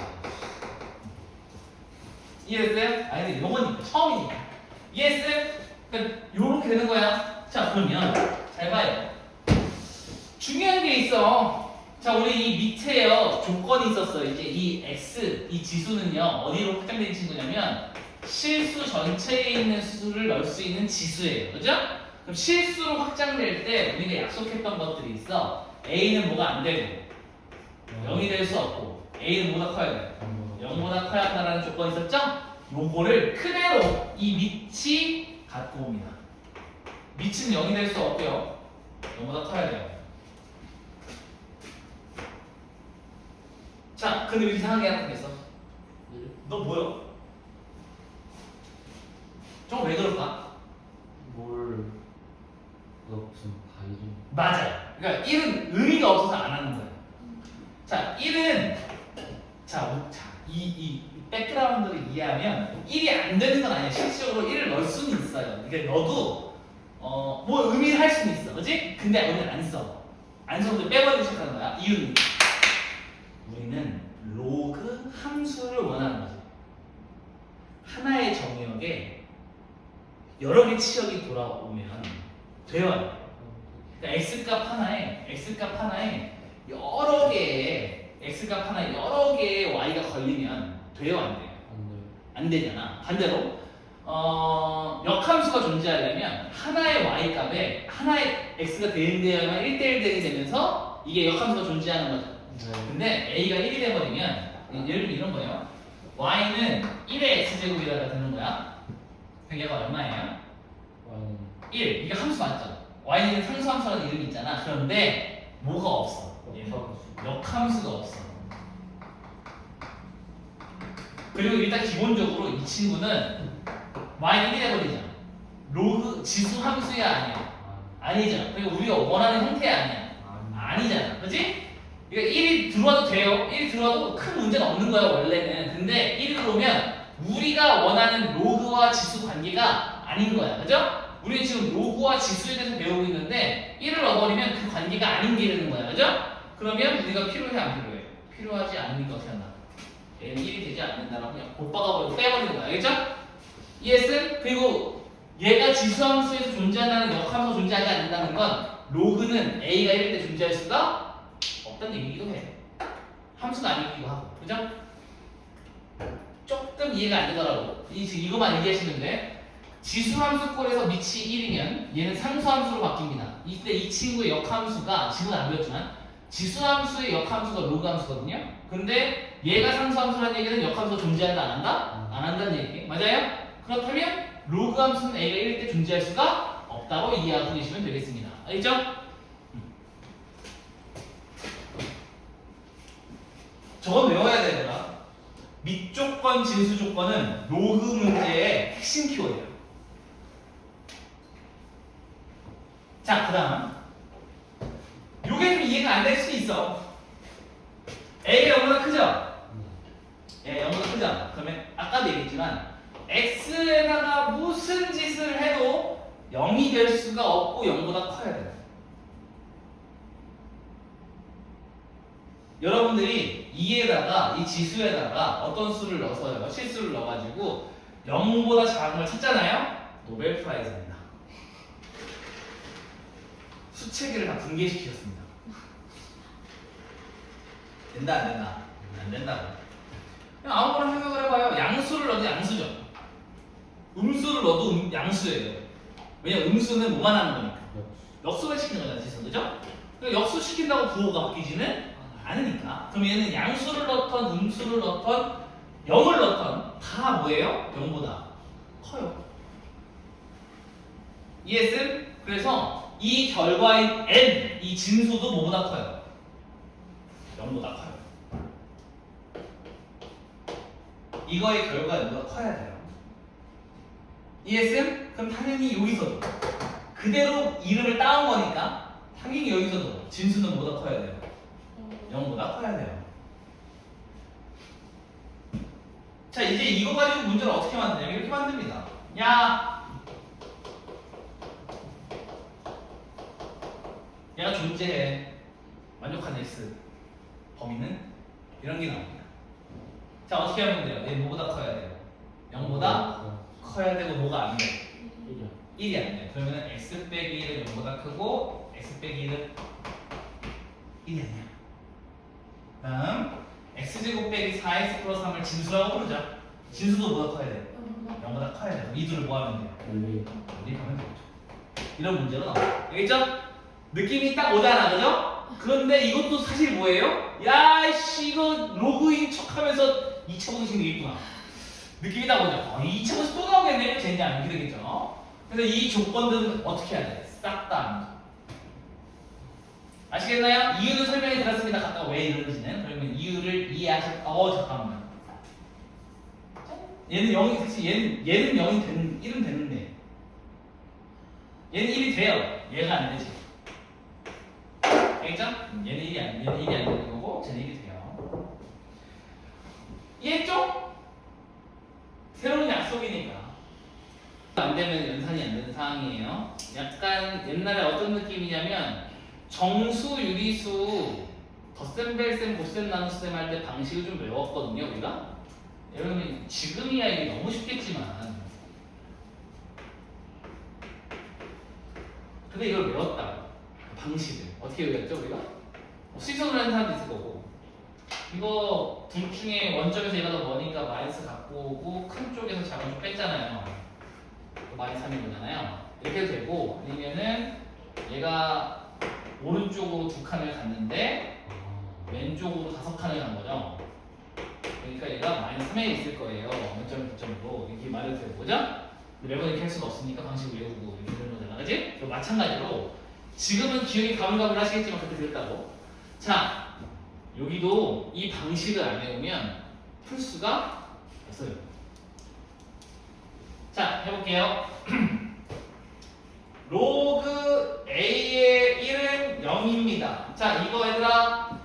이해했어요? 아니 근데 요건 처음이니까. 이해했어요? 그러니까 요렇게 되는 거야. 자, 그러면 잘 봐요. 중요한 게 있어. 자, 우리 이 밑에요 조건이 있었어. 이제 이 x 이 지수는요 어디로 확장된 친구냐면 실수 전체에 있는 수를 넣을 수 있는 지수예요. 그죠? 그럼 실수로 확장될 때 우리가 약속했던 것들이 있어. a는 뭐가 안 되고 0이 될 수 없고 a는 뭐보다 커야 돼. 0보다 커야 한다는 조건이 있었죠? 요거를 그대로 이 밑이 갖고 옵니다. 밑은 0이 될 수 없고요. 0보다 커야 돼요. 자, 근데 왜 이상하게 하는 게 있어? 너 뭐야? 저거 왜 그럴까? 무슨 바이죠? 맞아요. 그러니까 1은 의미가 없어서 안 하는 거예요. 자, 1은 이 백그라운드를 이해하면 1이 안 되는 건 아니야. 실질적으로 1을 넣을 수는 있어요. 그러니까 너도 뭐 의미를 할 수는 있어. 그렇지? 근데 우리는 안 써. 안 써도 빼버리고 시작하는 거야. 이유는 우리는 로그 함수를 원하는 거죠. 하나의 정의역에 여러 개 치역이 돌아오면 돼요. 그러니까 x값 하나에 여러 개의 x값 하나에 여러 개의 y가 걸리면 돼요, 안 돼요? 안 되잖아. 반대로 역함수가 존재하려면 하나의 y 값에 하나의 x가 대응되어야만 1대1 대응이 되면서 이게 역함수가 존재하는 거죠. 근데 a가 1이 돼버리면 예를 들면 이런 거예요. y는 1의 x제곱이라고 되는 거야. 그럼 얘가 얼마예요? 1. 이게 함수 맞죠? y는 상수함수라는 이름이 있잖아. 그런데 뭐가 없어? 역함수가 없어. 그리고 일단 기본적으로 이 친구는 y는 1이 돼버리잖아. 로그 지수 함수야 아니야? 아니잖아. 그리고 우리가 원하는 형태야 아니야? 아니잖아. 그렇지? 그러니까 1이 들어와도 돼요. 1이 들어와도 큰 문제는 없는 거야 원래는. 근데 1이 들어오면 우리가 원하는 로그와 지수 관계가 아닌 거야. 그죠? 우리는 지금 로그와 지수에 대해서 배우고 있는데 1을 넣어버리면 그 관계가 아닌 게 되는 거야. 그죠? 그러면 우리가 필요해 안 필요해? 필요하지 않으니까 어떻게 한다? 얘는 1이 되지 않는다라고 그냥 못 박아버리고 빼버리는 거야. 알겠죠? ES? 그리고 얘가 지수함수에서 존재한다는 역함수가 존재하지 않는다는 건 로그는 A가 1일 때 존재할 수가 없다는 얘기기도 해. 함수가 아니기도 하고. 그죠? 조금 이해가 안 되더라고. 이거만 얘기하시면 돼. 지수함수꼴에서 밑이 1이면 얘는 상수함수로 바뀝니다. 이때 이 친구의 역함수가 지금은 안 배웠지만 지수함수의 역함수가 로그함수거든요. 근데 얘가 상수함수라는 얘기는 역함수가 존재한다 안 한다? 안 한다는 얘기 맞아요? 그렇다면 로그함수는 A가 1일 때 존재할 수가 없다고 이해하고 계시면 되겠습니다. 알겠죠? 저건 외워야 되더라. 밑조건, 진수조건은 로그 문제의 핵심 키워드예요. 자, 그 다음 요게 좀 이해가 안 될 수 있어. A가 0보다 크죠? 예, 0보다 크죠? 그러면 아까도 얘기했지만 X에다가 무슨 짓을 해도 0이 될 수가 없고 0보다 커야 돼요. 여러분들이 2에다가 이 지수에다가 어떤 수를 넣어서요, 실수를 넣어가지고 0보다 작은 걸 찾잖아요? 노벨 프라이즈입니다. 수체계를 다 붕괴시켰습니다. 된다 안 된다? 안 된다고. 그냥 아무거나 생각을 해봐요. 양수를 넣어도 양수죠. 음수를 넣어도 양수예요. 왜냐면 음수는 뭐만 하는 거니까. 역수만 시키는 거잖아, 지수, 그죠? 그러니까 역수 시킨다고 부호가 바뀌지는 않으니까. 그럼 얘는 양수를 넣던 음수를 넣던 0을 넣던 다 뭐예요? 0보다 커요. 이해했음? 그래서 이 결과인 n, 이 진수도 뭐보다 커요? 0보다 커요. 이거의 결과가 0보다 커야 돼요. 이해했음? 그럼 당연히 여기서도 그대로 이름을 따온 거니까 당연히 여기서도 진수는 뭐보다 커야 돼요? 0보다 커야 돼요. 자, 이제 이거 가지고 문제를 어떻게 만드냐면 이렇게 만듭니다. 야, 얘가 존재해. 만족한 x. 범위는 이런 게 나옵니다. 자, 어떻게 하면 돼요? 얘 뭐보다 커야 돼요? 0보다 커야 되고 뭐가 안 돼요? 1이 안 돼요. 그러면 x 빼기 1은 0보다 크고 x 빼기 1은 1이 아니야. 다음 x제곱 빼기 4x 플러스 3을 진수라고 부르자. 진수도 뭐보다 커야 돼요? 0보다 커야 돼요. 이 둘을 뭐 하면 돼요? 연립하면 되죠. 이런 문제로 나와요. 알겠죠? 느낌이 딱 오잖아, 그죠? 그런데 이것도 사실 뭐예요? 야이씨, 이거 로그인 척하면서 2차 공식 되겠구나. 느낌이 딱 오죠? 2차 공식 또 나오겠네? 젠장 이렇게 되겠죠? 그래서 이 조건들은 어떻게 해야 돼? 싹 다 아시겠나요? 이유는 설명해 드렸습니다. 갖다가 왜 이러는지는. 그러면 이유를 잠깐만. 얘는 0이, 사실 얘는 0이 1은 되는데. 얘는 1이 돼요. 얘가 안 되지. 알겠죠? 얘는 1이 안 되는 거고, 쟤는 1이 돼요. 이해했죠? 새로운 약속이니까. 안 되면 연산이 안 되는 상황이에요. 약간 옛날에 어떤 느낌이냐면, 정수, 유리수, 덧셈, 뺄셈, 곱셈, 나눗셈 할 때 방식을 좀 외웠거든요, 우리가. 여러분, 지금이야 이게 너무 쉽겠지만. 근데 이걸 외웠다. 방식을. 어떻게 외웠죠, 우리가? 수익선을 하는 사람도 있을 거고. 이거 둘 중에 원점에서 얘가 더 머니까 마이너스 갖고 오고, 큰 쪽에서 작은 쪽 뺐잖아요. 마이너스 3이 거잖아요. 이렇게 해도 되고, 아니면은 얘가 오른쪽으로 2칸을 갔는데 왼쪽으로 5칸을 간 거죠. 그러니까 얘가 마이너스 3에 있을 거예요. 원점, 9점으로. 이렇게 말해도 되고, 그죠? 매번 이렇게 할 수가 없으니까 방식 외우고 이렇게 되는 거잖아, 그지? 마찬가지로 지금은 기억이 가물가물 하시겠지만 그때 들었다고. 자, 여기도 이 방식을 안 외우면 풀 수가 없어요. 자, 해볼게요. 로그 A의 1은 0입니다. 자, 이거 얘들아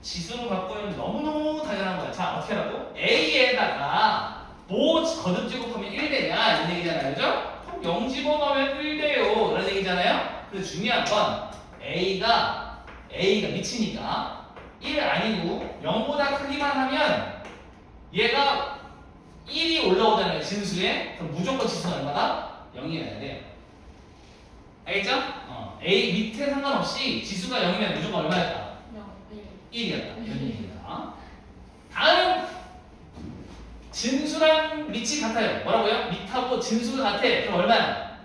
지수로 바꾸면 너무너무 당연한 거야. 자, 어떻게 하라고? A에다가 뭐 거듭 제곱하면 1 되냐 이런 얘기잖아요, 그죠? 그럼 0 집어넣으면 1 돼요 이런 얘기잖아요. 그래서 중요한 건 A가 미치니까 1 아니고 0보다 크기만 하면 얘가 1이 올라오잖아요, 진수에. 그럼 무조건 지수는 얼마다? 0이어야 돼요. 알겠죠? A 밑에 상관없이 지수가 0이면 무조건 얼마였다? 1이었다. 이런 얘기입니다. 다음 진수랑 밑이 같아요. 뭐라고요? 밑하고 진수가 같아. 그럼 얼마야?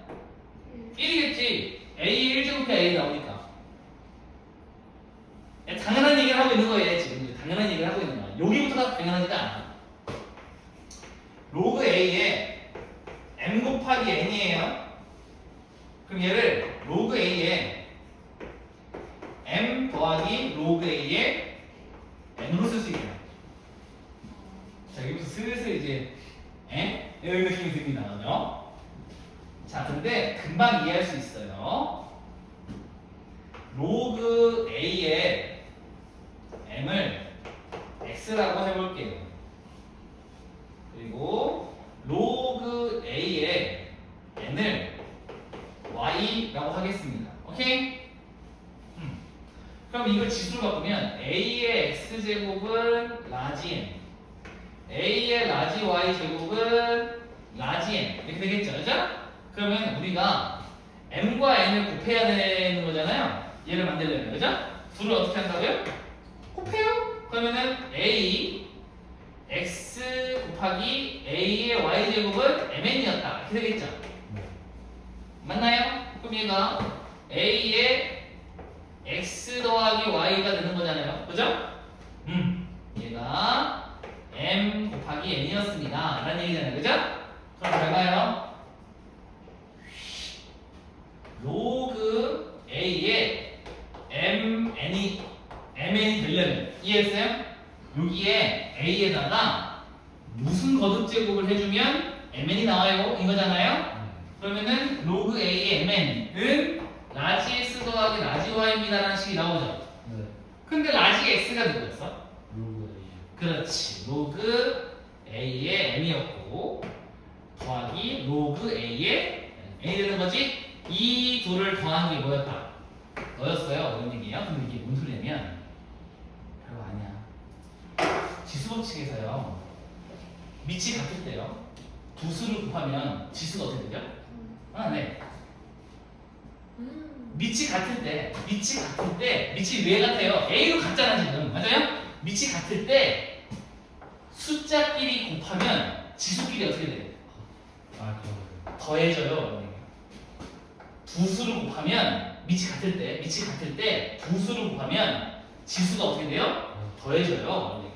1이겠지. A의 1제곱이 A 나오니까. 야, 당연한 얘기를 하고 있는 거예요. 지금 당연한 얘기를 하고 있는 거야. 여기부터가 당연하지가 않아. 로그 A에 M 곱하기 N이에요. 그럼 얘를 로그 A에 M 더하기 로그 A에 N으로 쓸 수 있어요. 자, 여기부터 슬슬 이제 이런 느낌이 듭니다. 그죠? 자, 근데 금방 이해할 수 있어요. 로그 A에 M을 X라고 해볼게요. 그리고 로그 A에 N을 Y라고 하겠습니다. 오케이? 그럼 이걸 지수로 바꾸면 A의 X제곱은 라지 M, A의 라지 Y 제곱은 라지 M 이렇게 되겠죠, 그죠? 그러면 우리가 M과 N을 곱해야 되는 거잖아요. 얘를 만들려면, 그죠? 둘을 어떻게 한다고요? 곱해요. 그러면은 A X 곱하기 A의 Y 제곱은 MN이었다 이렇게 되겠죠? 맞나요? 그럼 얘가 A의 X 더하기 Y가 되는 거잖아요, 그죠? 얘가 M 곱하기 N이었습니다 라는 얘기잖아요, 그죠? 그럼 결과요 로그 A에 MN이 되려면 이해했어요? 여기에 A에다가 무슨 거듭제곱을 해주면 MN이 나와요 이거잖아요? 그러면은 로그 A의 MN은 라지 X 더하기 라지 Y입니다 라는 식이 나오죠? 네. 근데 라지 X가 누구였어? 로그 그렇지. 로그 A의 M이었고 더하기 로그 A의 N이 되는 거지? 이 둘을 더한 게 뭐였다? 너였어요. 이런 얘기예요. 근데 이게 뭔 소리냐면 별거 아니야. 지수 법칙에서요. 밑이 같을 때요. 두 수를 곱하면 지수가 어떻게 되죠? 네. 밑이 같을 때, 밑이 왜 같아요? A로 같잖아 지금, 맞아요? 밑이 같을 때 숫자끼리 곱하면 지수끼리 어떻게 돼요? 아, 그거요. 더해져요. 두 수를 곱하면 밑이 같을 때 두 수를 곱하면 지수가 어떻게 돼요? 더해져요.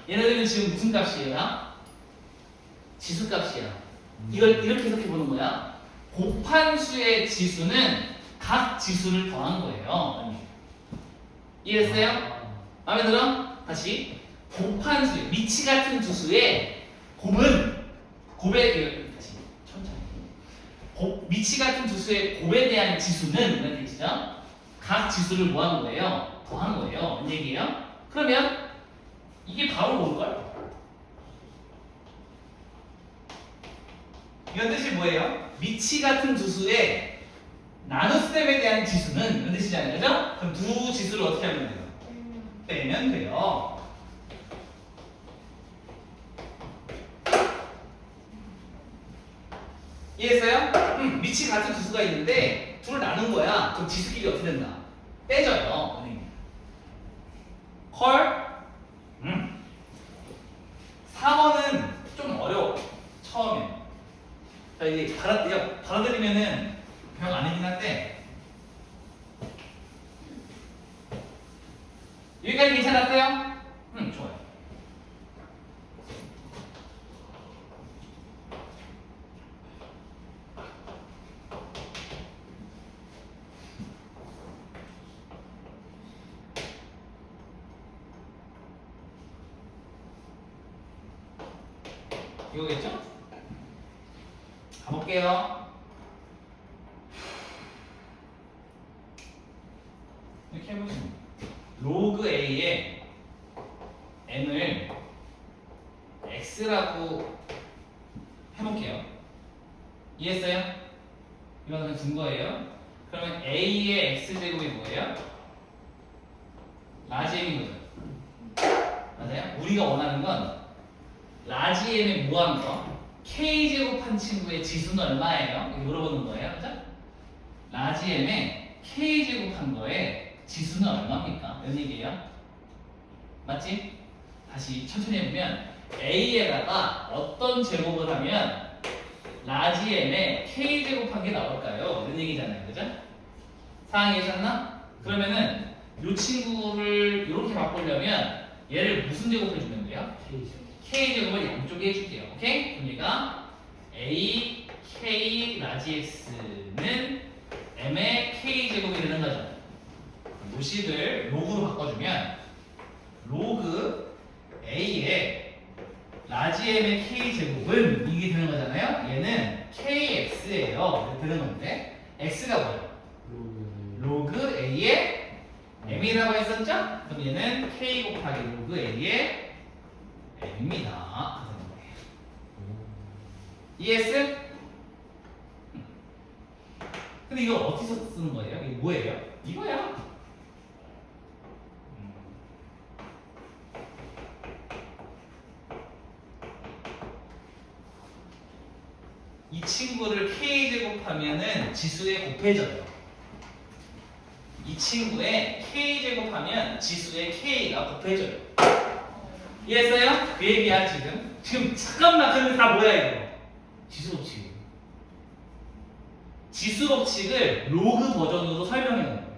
얘네들은 지금 무슨 값이에요? 지수값이야. 이걸 이렇게 해석해 보는 거야. 곱한 수의 지수는 각 지수를 더한 거예요. 이해했어요? 마음에 들어? 다시 곱한 수, 밑이 같은 두 수의 곱에 다시 천천히. 밑이 같은 두 수의 곱에 대한 지수는 이런 뜻이죠. 각 지수를 뭐 한 거예요? 더한 거예요. 이런 얘기예요. 그러면 이게 바로 뭘걸? 이런 뜻이 뭐예요? 밑이 같은 두 수의 나눗셈에 대한 지수는 이런 뜻이잖아요, 그죠? 그럼 두 지수를 어떻게 하면 돼요? 빼면 돼요. 이해했어요? 밑이 같은 두 수가 있는데 둘을 나눈 거야. 그럼 지수끼리 어떻게 된다? 빼져요. 컬? 4번은 좀 어려워. 처음에. 자, 이제 받아들이면은 별 아니긴 한데 여기까지 괜찮았어요? 좋아요. 이거겠죠? 가볼게요. 이렇게 해보시면 로그 A에 N을 X라고 해볼게요. 이해했어요? 이건 그냥 준 거예요. 그러면 A의 X제곱이 뭐예요? 라지 M인 거죠. 맞아요? 우리가 원하는 건 라지 M에 뭐하는 거? K제곱한 친구의 지수는 얼마예요? 이렇게 물어보는 거예요. 그죠? 라지 M에 K제곱한 거에 지수는 얼마입니까? 이런 얘기예요. 맞지? 다시 천천히 해보면 A에다가 어떤 제곱을 하면 라지 M에 K 제곱한 게 나올까요? 이런 얘기잖아요, 그죠? 상황 이해하셨나? 그러면은 이 친구를 이렇게 바꾸려면 얘를 무슨 제곱해 주면 돼요? K 제곱을 양쪽에 해줄게요. 오케이? 그럼 얘가 A K 라지 X는 M의 K 제곱이 되는 거죠. 이 식을 로그로 바꿔주면 로그 A의 라지 M의 K 제곱은 이게 되는 거잖아요. 얘는 KX예요. 되는 건데 X가 뭐예요? 로그 A의 M이라고 했었죠? 그럼 얘는 K 곱하기 로그 A의 M입니다. 이해했어? 근데 이거 어디서 쓰는 거예요? 이게 뭐예요? 이거야. 이 친구를 K 제곱하면은 지수에 곱해져요. 이 친구의 K 제곱하면 지수의 K가 곱해져요. 이해했어요? 그 얘기야 지금. 지금 잠깐만 근데 다 뭐야 이거? 지수 법칙. 지수 법칙을 로그 버전으로 설명해 놓은 거예요.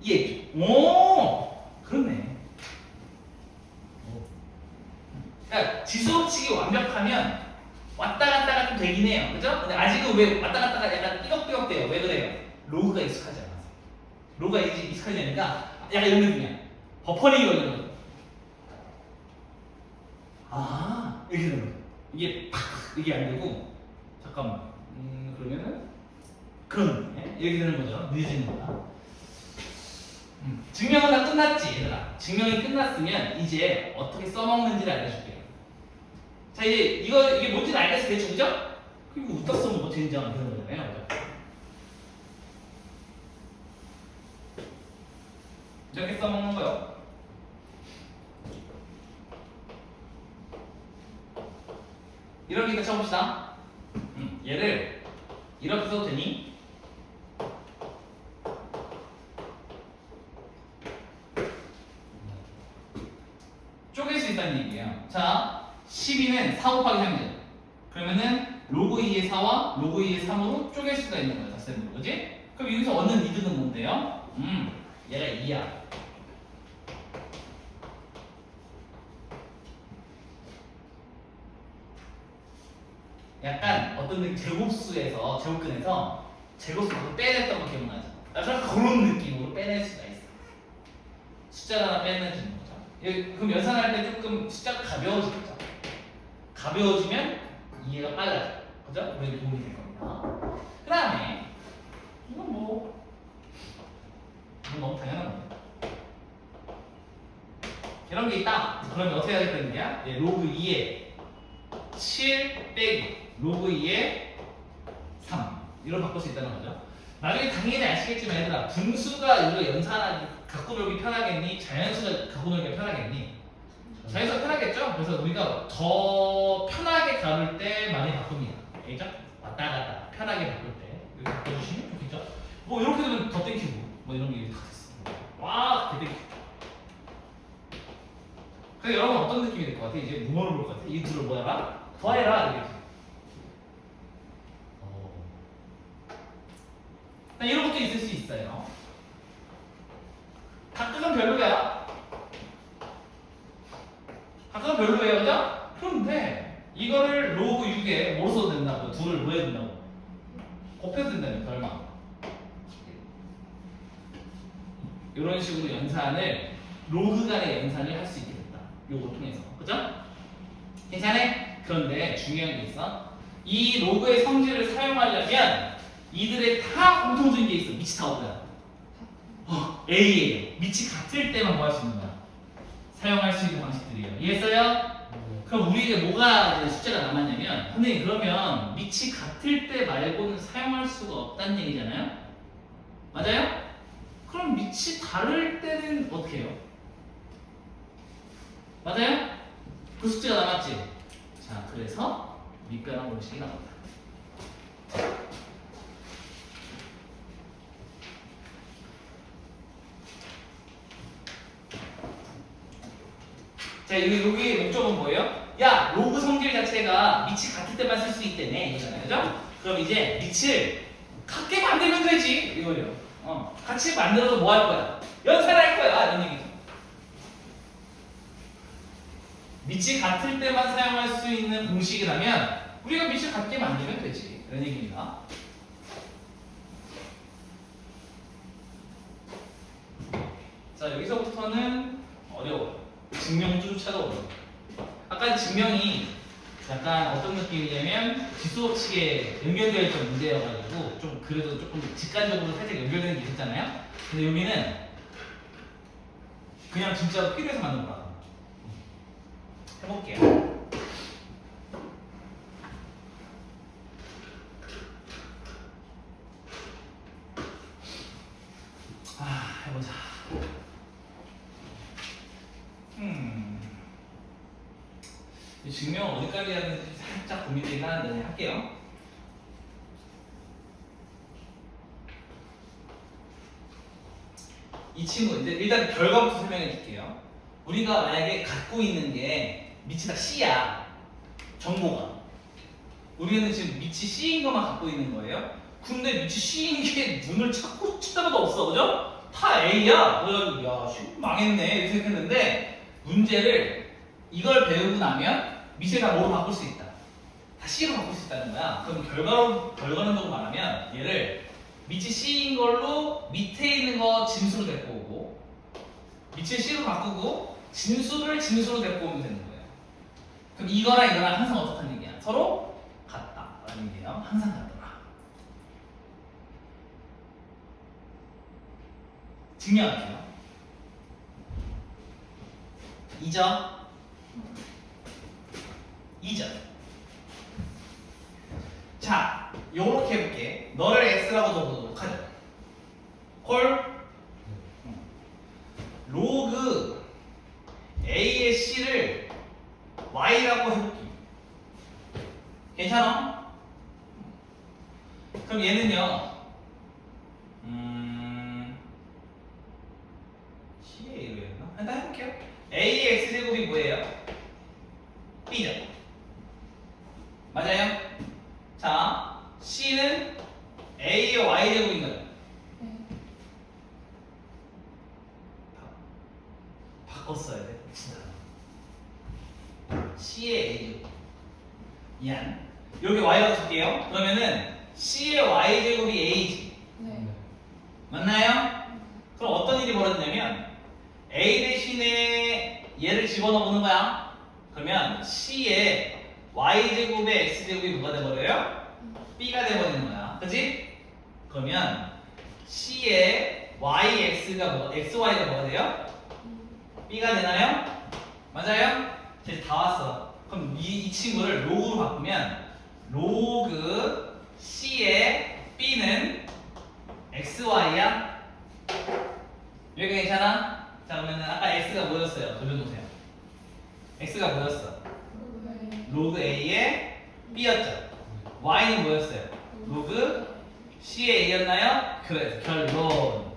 이해했죠? 오, 그렇네. 그러니까 지수 법칙이 완벽하면 왔다 갔다가 좀 되긴 해요. 그죠? 근데 아직은 왜 왔다 갔다가 약간 삐걱삐걱 돼요. 왜 그래요? 로그가 익숙하지 않아서. 로그가 익숙하지 않으니까 약간 이런 느낌이야. 버퍼링이 걸리는 거죠. 아, 이렇게 되는 거죠. 이게 팍! 이게 안 되고, 잠깐만. 그러면은, 그런, 예? 이렇게 되는 거죠. 늦어지는 거다. 증명은 다 끝났지, 얘들아. 증명이 끝났으면 이제 어떻게 써먹는지를 알려줄게요. 자, 이제 이게 뭔지는 알겠어, 대충, 그죠? 그리고 웃다 쓰면 뭐 된장 되는 거잖아요, 그죠? 이렇게 써먹는 거요. 이렇게 일단 쳐봅시다. 얘를 이렇게 써도 되니? 쪼갤 수 있다는 얘기예요. 자, 12는 4 곱하기 3이죠. 그러면은 로그 2의 4와 로그 2의 3으로 쪼갤 수가 있는 거예요. 닷셈으로, 그지? 그럼 여기서 얻는 이득은 뭔데요? 얘가 2야. 약간 어떤 느낌, 제곱근에서 제곱수를 빼냈던 거 기억나죠? 약간 그런 느낌으로 빼낼 수가 있어. 숫자를 하나 빼내주는 거죠. 그럼 연산할 때 조금 숫자가 가벼워지겠죠? 가벼워지면 이해가 빨라져. 그죠? 그래서 도움이 될 겁니다. 그 다음에 이건 이건 너무 당연한 건데. 이런 게 있다. 그러면 어떻게 하겠다는 거야? 로그 2에 7 빼기 로그 2에 3 이걸 바꿀 수 있다는 거죠. 나중에 당연히 아시겠지만 얘들아, 분수가 이거 연산하기 갖고 놀기 편하겠니? 자연수가 갖고 놀기가 편하겠니? 자연수가 편하겠죠? 그래서 우리가 더 편하게 다룰 때 많이 바꿉니다. 알겠죠? 왔다 갔다 편하게 바꿀 때 이렇게 바꿔주시면 좋겠죠? 뭐 이렇게 되면 더 땡기고 뭐 이런 게 다 됐어. 와, 개 땡기고. 그래서 여러분 어떤 느낌이 될 것 같아? 이제 뭐를 볼 것 같아? 이 둘을 뭐 해라? 더해라 이렇게. 이런 것도 있을 수 있어요. 가끔은 별로야. 가끔은 별로예요, 그죠? 그런데 이거를 로그 6에 뭐로 써도 된다고? 둘을 뭐 해야 된다고? 곱해도 된다며, 얼마? 이런 식으로 연산을 로그 간의 연산을 할 수 있게 됐다. 요거 통해서, 그죠? 괜찮아? 그런데 중요한 게 있어. 이 로그의 성질을 사용하려면 이들의 다 공통적인 게 있어. 밑이 다 어디야? A예요. 밑이 같을 때만 뭐 할 수 있는 거야? 사용할 수 있는 방식들이에요. 이해했어요? 그럼 우리에게 뭐가 이제 숫자가 남았냐면, 선생님 그러면 밑이 같을 때 말고는 사용할 수가 없다는 얘기잖아요? 맞아요? 그럼 밑이 다를 때는 어떻게 해요? 맞아요? 그 숫자가 남았지? 자, 그래서 밑변환 공식이 나온다. 자, 자, 여기 목적은 뭐예요? 야, 로그 성질 자체가 밑이 같을 때만 쓸 수 있다네 이거잖아요, 그죠? 그럼 이제 밑을 같게 만들면 되지 이거요. 같이 만들어서 뭐 할 거야? 연산할 거야 이런 얘기죠. 밑이 같을 때만 사용할 수 있는 공식이라면 우리가 밑을 같게 만들면 되지 이런 얘기입니다. 자, 여기서부터는 어려워요. 증명조차도 어려워요. 아까 증명이 약간 어떤 느낌이냐면 지수법칙에 연결되어 있던 문제여가지고 좀 그래도 조금 직관적으로 살짝 연결되는 게 있었잖아요. 근데 여기는 그냥 진짜 필요해서 만든 거라. 해볼게요. 해보자. 이 증명 어디까지 해야 되는지 살짝 고민되긴 하는데 할게요. 이 친구 이제 일단 결과부터 설명해 줄게요. 우리가 만약에 갖고 있는 게 밑이 다 C야. 정보가. 우리는 지금 밑이 C인 것만 갖고 있는 거예요. 근데 밑이 C인 게 눈을 찾고 찾다가도 없어, 그죠? 다 A야. 그래가지고 야, 망했네 이렇게 생각했는데 문제를 이걸 배우고 나면 밑을 다 뭐로 바꿀 수 있다. 다 C로 바꿀 수 있다는 거야. 그럼 결과론적으로 말하면 얘를 밑이 C인 걸로 밑에 있는 거 진수로 데리고 오고 밑을 C로 바꾸고 진수를 진수로 데리고 오면 되는 거예요. 그럼 이거랑 이거랑 항상 어떻다는 얘기야? 서로 같다라는 얘기예요. 항상 같더라. 증명할게요. 2점 2점. 자, 요렇게 해볼게. 너를 X라고 적어보도록 하죠. 콜 로그 A의 C를 Y라고 해볼게. 괜찮아? 그럼 얘는요 C의 A로 했나? 일단 해볼게요. A의 X제곱이 뭐예요? B죠. 맞아요? 자, C는 A의 Y제곱인 거죠. 바꿨어야 돼. 진짜. C의 A제곱. 미안. 여기 Y라고 줄게요. 그러면은 C의 Y제곱이 A지. 네. 맞나요? 그럼 어떤 일이 벌어지냐면 A 대신에 얘를 집어넣어보는 거야. 그러면 C의 Y제곱의 X제곱이 뭐가 돼버려요? B가 돼버리는 거야. 그치? 그러면 C의 YX가 뭐, XY가 뭐가 돼요? B가 되나요? 맞아요? 이제 다 왔어. 그럼 이 친구를 로그로 바꾸면 로그 C의 B는 XY야? 여기가 괜찮아? 자, 그러면은 아까 X가 뭐였어요? 돌려놓으세요. X가 뭐였어? 로그 A의 B였죠? Y는 뭐였어요? 로그 C의 A였나요? 그래, 결론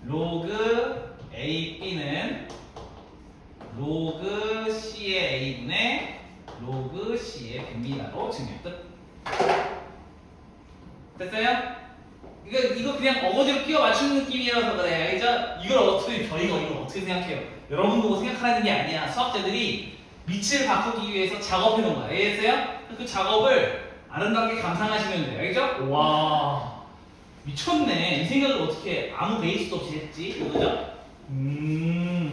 로그 A, B는 로그 C의 A분의 로그 C의 B입니다로 증명 끝. 됐어요? 이거 그냥 어거지로 끼워 맞추는 느낌이라서 그래. 저희가 이걸 어떻게 생각해요? 여러분 보고 생각하는 게 아니야. 수학자들이 밑을 바꾸기 위해서 작업해 놓은 거야. 알겠어요? 그 작업을 아름답게 감상하시면 돼요. 알겠죠? 와, 미쳤네. 이 생각을 어떻게 아무 베이스도 없이 했지? 그죠?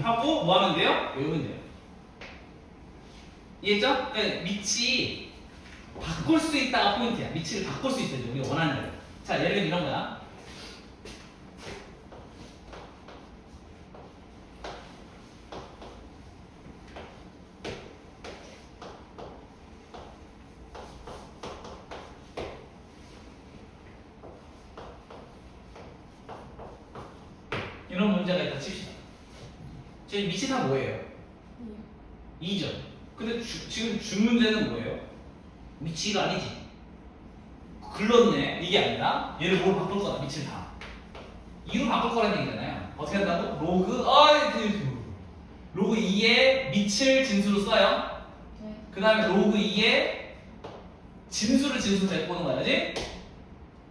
하고 뭐 하면 돼요? 외우면 돼요. 이해했죠? 그러니까 밑이 바꿀 수 있다가 포인트야. 밑을 바꿀 수 있어요. 우리가 원하는 대로. 자, 예를 들면 이런 거야. 이런 문제가 있다 칩시다. 저희 밑이 다 뭐예요? 2죠. 근데 지금 준 문제는 뭐예요? 밑이가 아니지. 글렀네. 이게 아니라 얘를 뭐로 바꿀 거다. 밑을 다. 2로 바꿀 거라는 얘기잖아요. 어떻게 한다고? 로그 로그 2의 밑을 진수로 써요. 네. 그 다음에 로그 2의 진수를 진수로 내보는 거야, 그지?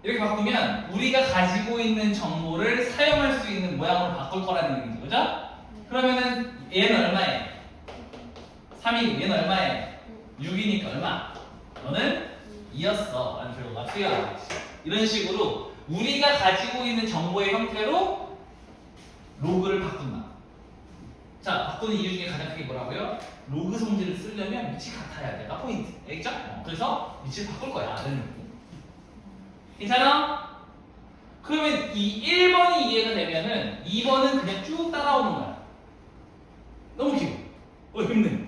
이렇게 바꾸면 우리가 가지고 있는 정보를 사용할 수 있는 모양으로 바꿀 거라는 얘기죠, 그죠? 그러면은 얘는 얼마예요? 3이고 얘는 얼마예요? 6이니까 얼마? 너는 2였어. 라는 결과가 수여하겠지. 이런 식으로 우리가 가지고 있는 정보의 형태로 로그를 바꾼다. 자, 바꾸는 이유 중에 가장 크게 뭐라고요? 로그 성질을 쓰려면 밑이 같아야 돼. 가 포인트. 알겠죠? 그래서 밑을 바꿀 거야. 라는 느낌. 괜찮아? 그러면 이 1번이 이해가 되면은 2번은 그냥 쭉 따라오는 거야. 너무 길어. 힘내.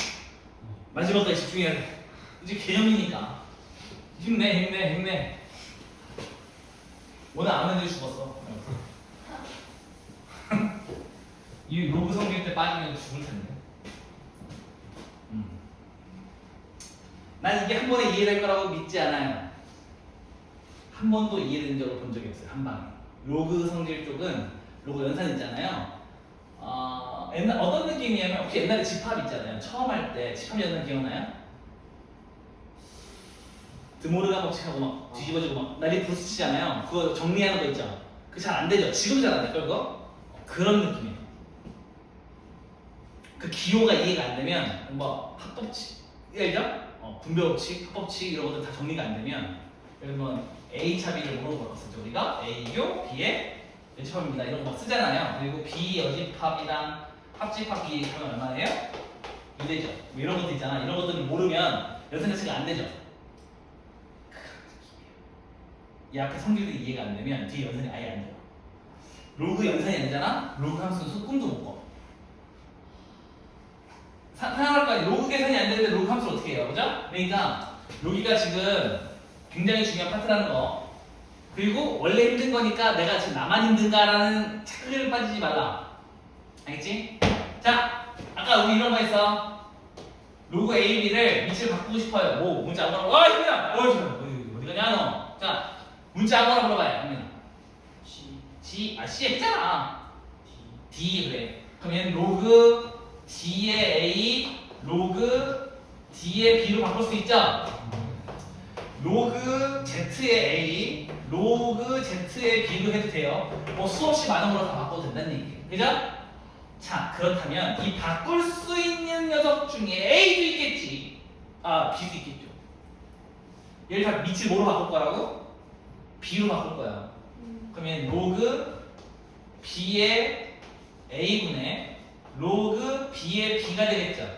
마지막까지 집중해야 돼. 이제 개념이니까. 힘내. 오늘 안 하는 애 죽었어. 이 로그 성질 때 빠지면 죽을 텐데. 난 이게 한 번에 이해될 거라고 믿지 않아요. 한 번도 이해된 적을 본 적이 없어요. 한 방에. 로그 성질 쪽은 로그 연산 있잖아요. 옛날 어떤 느낌이냐면 혹시 옛날에 집합 있잖아요. 처음 할 때 집합 연산 기억나요? 드모르가 법칙하고 막 뒤집어지고 막 나리 브루스 치잖아요. 그거 정리하는 거 있죠. 그거 잘 안 되죠. 지금 잘 안 될걸 그거? 그런 느낌이에요. 그 기호가 이해가 안 되면 뭐 합법칙 알죠? 분배법칙, 합법칙 이런 것들 다 정리가 안 되면 예를 들면 A 차 B를 뭐로 바꿨었죠 우리가? A교 B의 여집합입니다 이런 거 막 쓰잖아요. 그리고 B 여집합이랑 합집합 B 하면 얼마예요? 2되죠. 뭐 이런 것도 있잖아. 이런 것들을 모르면 연산 자체가 안 되죠. 이 앞에 성질들이 이해가 안 되면 뒤에 연산이 아예 안 돼요. 로그 연산이 안 되잖아? 로그 함수는 꿈도 못 꿔. 상상할 거 아니에요. 로그 계산이 안 되는데 로그 함수를 어떻게 해요? 그죠? 그러니까 여기가 지금 굉장히 중요한 파트라는 거. 그리고 원래 힘든 거니까 내가 지금 나만 힘든가라는 착각을 빠지지 말라. 알겠지? 자, 아까 우리 이런 거 했어. 로그 A, B를 밑을 바꾸고 싶어요. 뭐 문자 아무거나. 힘들어. 어디 가냐 너? 자, 문자 아무거나 물어봐요. 형민아. C 했잖아. D 그래. 그러면 로그 D의 A, 로그 D의 B로 바꿀 수 있죠? 로그 Z의 A, 로그 Z의 B로 해도 돼요. 뭐 수없이 많은 걸로 다 바꿔도 된다는 얘기예요. 그죠? 자, 그렇다면 이 바꿀 수 있는 녀석 중에 A도 있겠지. B도 있겠죠. 얘를 다 밑을 뭐로 바꿀 거라고? B로 바꿀 거야. 그러면 로그 B의 A분의 로그 B의 B가 되겠죠?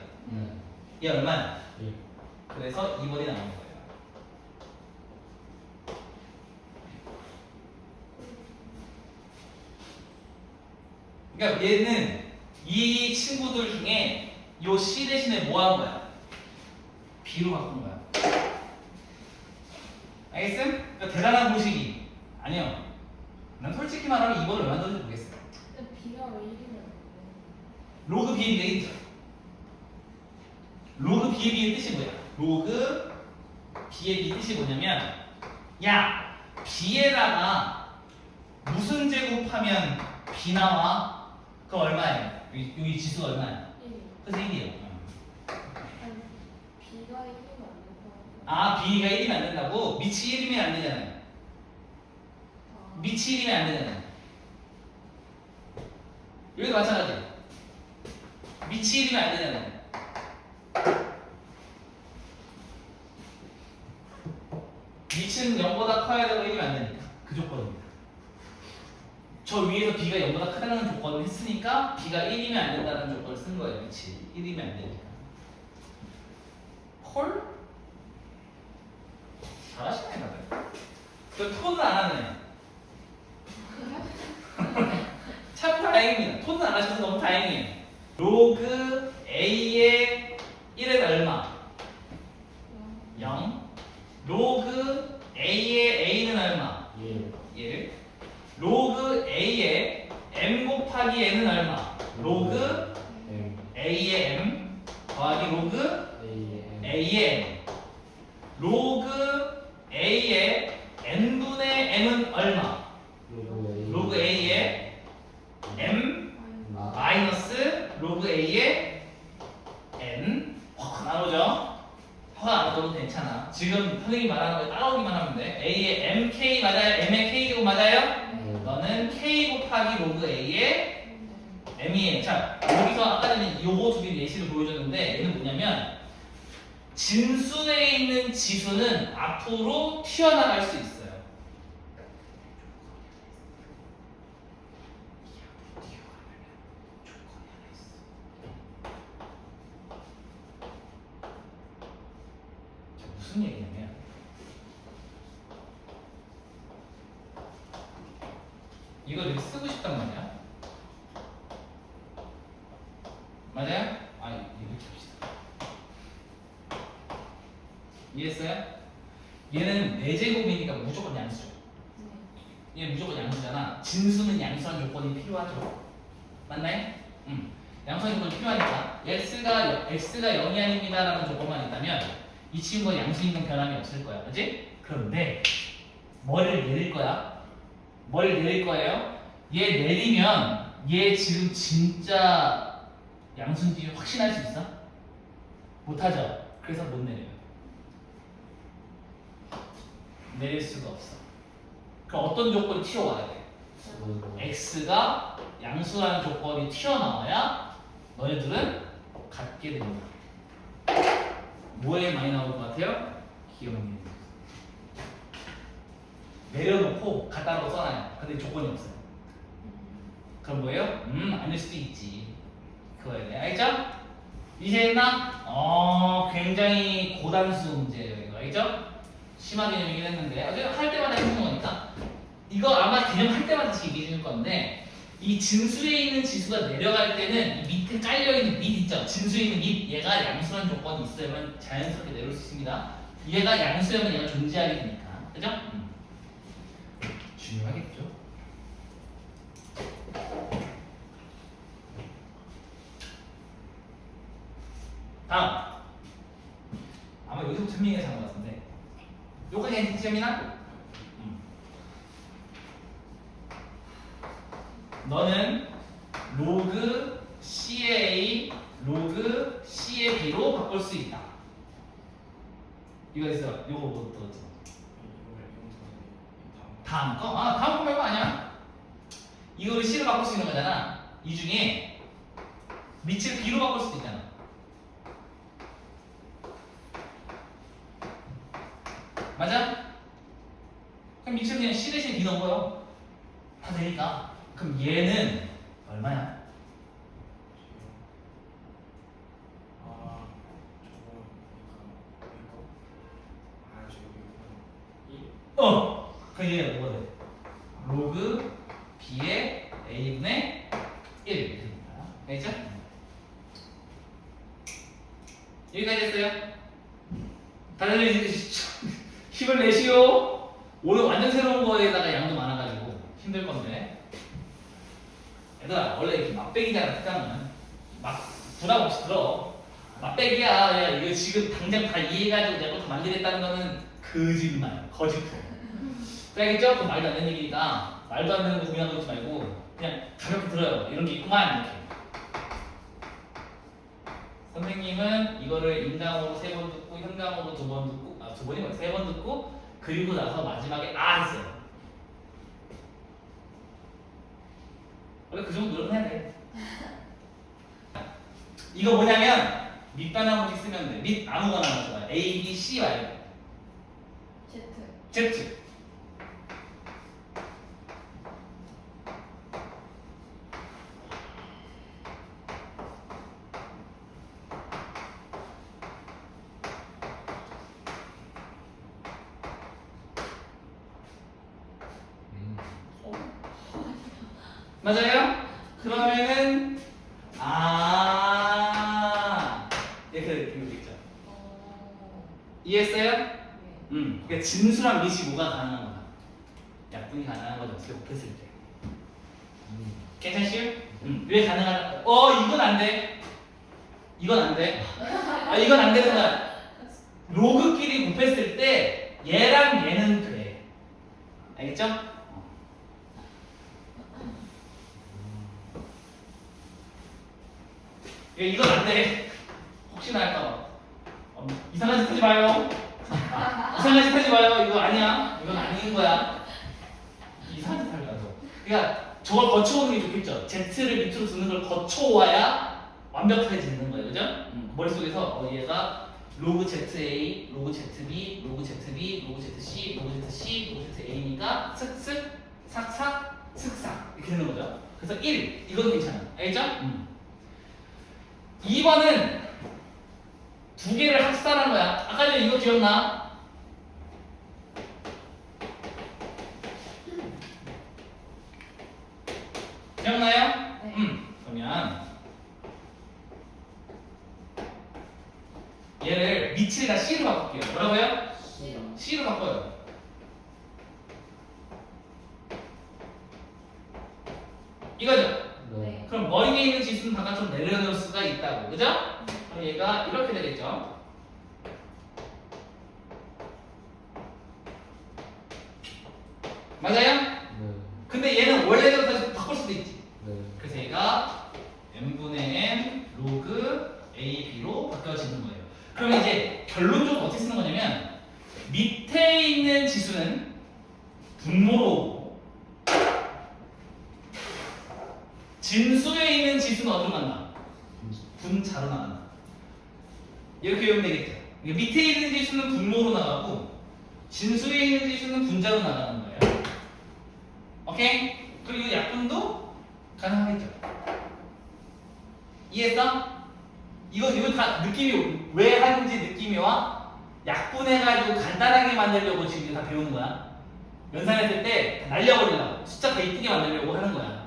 얘 얼마야? 그래서 2번이 나오는 거예요. 그러니까 얘는 이 친구들 중에 요 C 대신에 뭐 한 거야? B로 바꾼 거야. 알겠음? 그러니까 대단한 공식이 아니요. 난 솔직히 말하면 2번을 왜 만드는지 모르겠어요. 근데 B가 왜 1이면 로그 B의 B의 로그 B의 B의 뜻이 뭐야? 로그 B의 B 뜻이 뭐냐면 야 B에다가 무슨 제곱하면 B 나와? 그거 얼마예요? 여기 지수가 얼마야? 1. 그래서 1이에요. 아니, B가 1이면 안 된다고. B가 1이면 안 된다고? 밑이 1이면 안 되잖아요. 밑이 1이면 안 되잖아요. 여기도 마찬가지. 밑이 1이면 안 되잖아요. 밑은 0보다 커야 되고 1이면 안 되니까. 그 조건입니다. 저 위에서 B가 0보다 크다는 조건을 했으니까 B가 1이면 안 된다는 조건을 쓴 거예요. 밑이 1이면 안 되니까. 콜? 잘하시네 다들. 그 톤은 안 하네. 참 다행입니다. 톤은 안 하셔서 너무 다행이에요. 로그 A의 1은 얼마? 0. 로그 A의 A는 얼마? 1. 로그 A의 M 곱하기 N은 얼마? 로그 A의 M 더하기 로그 A의 N. 로그 A의 N분의 M은 얼마? 로그 A의 M 마이너스 로그 A의 지금 선생님이 말하는 거에 따라오기만 하면 돼. A의 MK 맞아요? M의 K제곱 맞아요? 네. 너는 K 곱하기 로그 A의 M이에요. 자, 여기서 아까 전에 요거 두 개 예시를 보여줬는데 얘는 뭐냐면 진수에 있는 지수는 앞으로 튀어나갈 수 있어요. 자, 무슨 얘기냐면 이걸 이렇게 쓰고 싶단 말이야. 맞아요? 아, 이렇게 합시다. 이해했어요? 얘는 4제곱이니까 무조건 양수죠. 얘 무조건 양수잖아. 진수는 양수한 조건이 필요하죠. 맞나요? 양수한 조건이 필요하니까 x가 0이 아닙니다 라는 조건만 있다면 이 친구가 양수 있는 변함이 없을 거야. 그치? 그런데 뭐를 내릴 거야? 뭘 내릴 거예요? 얘 내리면 얘 지금 진짜 양수인지 확신할 수 있어? 못하죠? 그래서 못 내려요. 내릴 수가 없어. 그럼 어떤 조건이 튀어와야 돼? x가 양수라는 조건이 튀어나와야 너희들은 갖게 됩니다. 뭐에 많이 나올 것 같아요? 기억력. 내려놓고 갖다로 써놔요. 근데 조건이 없어요. 그럼 뭐예요? 아닐 수도 있지. 그거에 대해 알죠? 이해했나? 굉장히 고단수 문제예요. 이거 알죠? 심화 개념이긴 했는데 어제 할 때마다 해주는 거니까 이거 아마 개념할 때마다 다시 얘기해 줄 건데 이 진수에 있는 지수가 내려갈 때는 이 밑에 깔려있는 밑 있죠? 진수에 있는 밑 얘가 양수라는 조건이 있어야만 자연스럽게 내려올 수 있습니다. 얘가 양수라면 얘가 존재하게 되니까 그죠? 중요하겠죠? 다음 아마 여기서부터 설명이 잘한 것 같은데 요까지 엔티티미나? 너는 로그 C의 A 로그 C의 B로 바꿀 수 있다. 이거 있어. 요거 뭐 또 다음 거? 다음 거 말고 아니야. 이거를 C로 바꿀 수 있는 거잖아. 이 중에 밑을 B로 바꿀 수도 있잖아. 맞아? 그럼 밑을 그냥 C 대신 B 넣은 거요. 다 되니까. 그럼 얘는 얼마야? 그럼 얘가 뭐가 돼? 로그 B의 A분의 1 됩니다. 알죠? 여기까지 했어요? 다들 힘을 내시오. 오늘 완전 새로운 거에다가 양도 많아가지고 힘들 건데. 얘들아 원래 이렇게 맛배기잖아. 특강은 막 부담 없이 들어. 맛배기야. 야, 이거 지금 당장 다 이해해가지고 내가 다 만들겠다는 거는 거짓말, 거짓말. 알겠죠? 그 말도 안 되는 얘기니까 말도 안 되는 거 고민하고 있지 말고 그냥 가볍게 들어요. 이런 게 있구만 이렇게. 선생님은 이거를 인강으로 3번 듣고 현강으로 2번 듣고 2번이 3번 듣고 그리고 나서 마지막에 했어요. 원래 그 정도 노력은 해야 돼. 이거 뭐냐면 밑반 한 번씩 쓰면 돼. 밑 아무거나 하나 좋아요. A, B, C 말고 Z. 맞아요? 그러면은 이렇게 있죠. 이해했어요? 그러니까 진수랑 밑이 뭐가 가능한 거야? 약분이 가능한 거죠. 곱했을 때. 괜찮시요? 왜 가능하다? 이건 안 돼. 이건 안 돼. 이건 안 되는 거야. 로그끼리 곱했을 때 얘랑 얘는 돼. 알겠죠? 이건 안 돼. 혹시나 할까봐. 이상한 짓 하지 마요. 이상한 짓 하지 마요. 이거 아니야. 이건 아닌 거야. 이상한 짓 하지 마요. 그러니까 저걸 거쳐오는 게 좋겠죠. Z를 밑으로 두는 걸 거쳐와야 완벽하게 짓는 거예요. 그죠? 머릿속에서 얘가 로그 ZA, 로그 ZB, 로그 ZB, 로그 ZC, 로그 ZC, 로그 ZA니까 슥슥, 삭삭, 슥삭 이렇게 되는 거죠. 그래서 1, 이건 괜찮아. 알겠죠? 2번은 두 개를 합산한 거야. 아까 전에 이거 기억나? 기억나요? 네. 그러면 얘를 밑에다 C로 바꿀게요. 뭐라고요? 싫어. C로 바꿔요. 이거죠? 네. 그럼 머리 위에 있는 지수는 바깥으로 내려놓을 수가 있다고. 그죠? 그럼 얘가 이렇게 되겠죠? 맞아요? 네. 근데 얘는 원래대로 다시 바꿀 수도 있지. 네. 그래서 얘가 n분의 n 로그 ab로 바뀌어지는 거예요. 그러면 이제 결론적으로 어떻게 쓰는 거냐면 밑에 있는 지수는 분모로 오고 진수에 있는 지수는 어디로 간다? 분자로 나간다. 이렇게 외우면 되겠죠. 그러니까 밑에 있는 지수는 분모로 나가고 진수에 있는 지수는 분자로 나가는 거예요. 오케이? 그리고 약분도 가능하겠죠. 이해했어? 이거 다 느낌이 왜 하는지 느낌이 와? 약분해가지고 간단하게 만들려고 지금 이거 다 배우는 거야. 연산했을 때 날려버리려고 숫자 더 이쁘게 만들려고 하는 거야.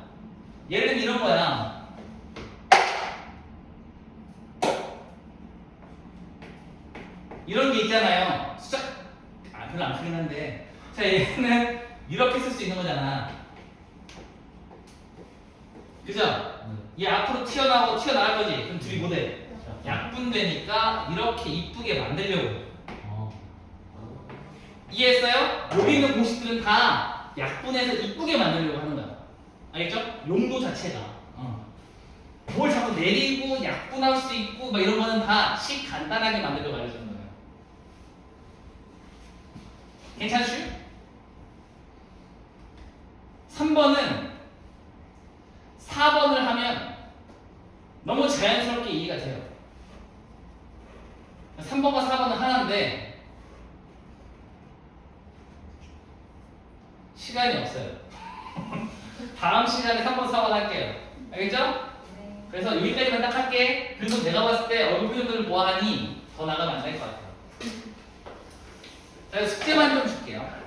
예를 들면 이런 거야. 이런 게 있잖아요. 숫자 별로 안 크긴 한데 자 얘는 이렇게 쓸 수 있는 거잖아. 그죠? 얘 앞으로 튀어나갈 거지. 그럼 둘이 뭐돼? 약분되니까 이렇게 이쁘게 만들려고. 이해했어요? 여기 있는 공식들은 다 약분해서 이쁘게 만들려고 하는 거야. 알겠죠? 용도 자체가. 뭘 자꾸 내리고 약분할 수 있고 막 이런 거는 다 식 간단하게 만들려고 알려주는 거예요. 괜찮으시? 3번은 4번을 하면 너무 자연스럽게 이해가 돼요. 3번과 4번은 하나인데 시간이 없어요. 다음 시간에 3번, 4번 할게요. 알겠죠? 네. 그래서 여기까지만 딱 할게. 그래서 내가 봤을 때 얼굴 표정들을 보아하니 더 나가면 안 될 것 같아요. 자, 숙제만 좀 줄게요.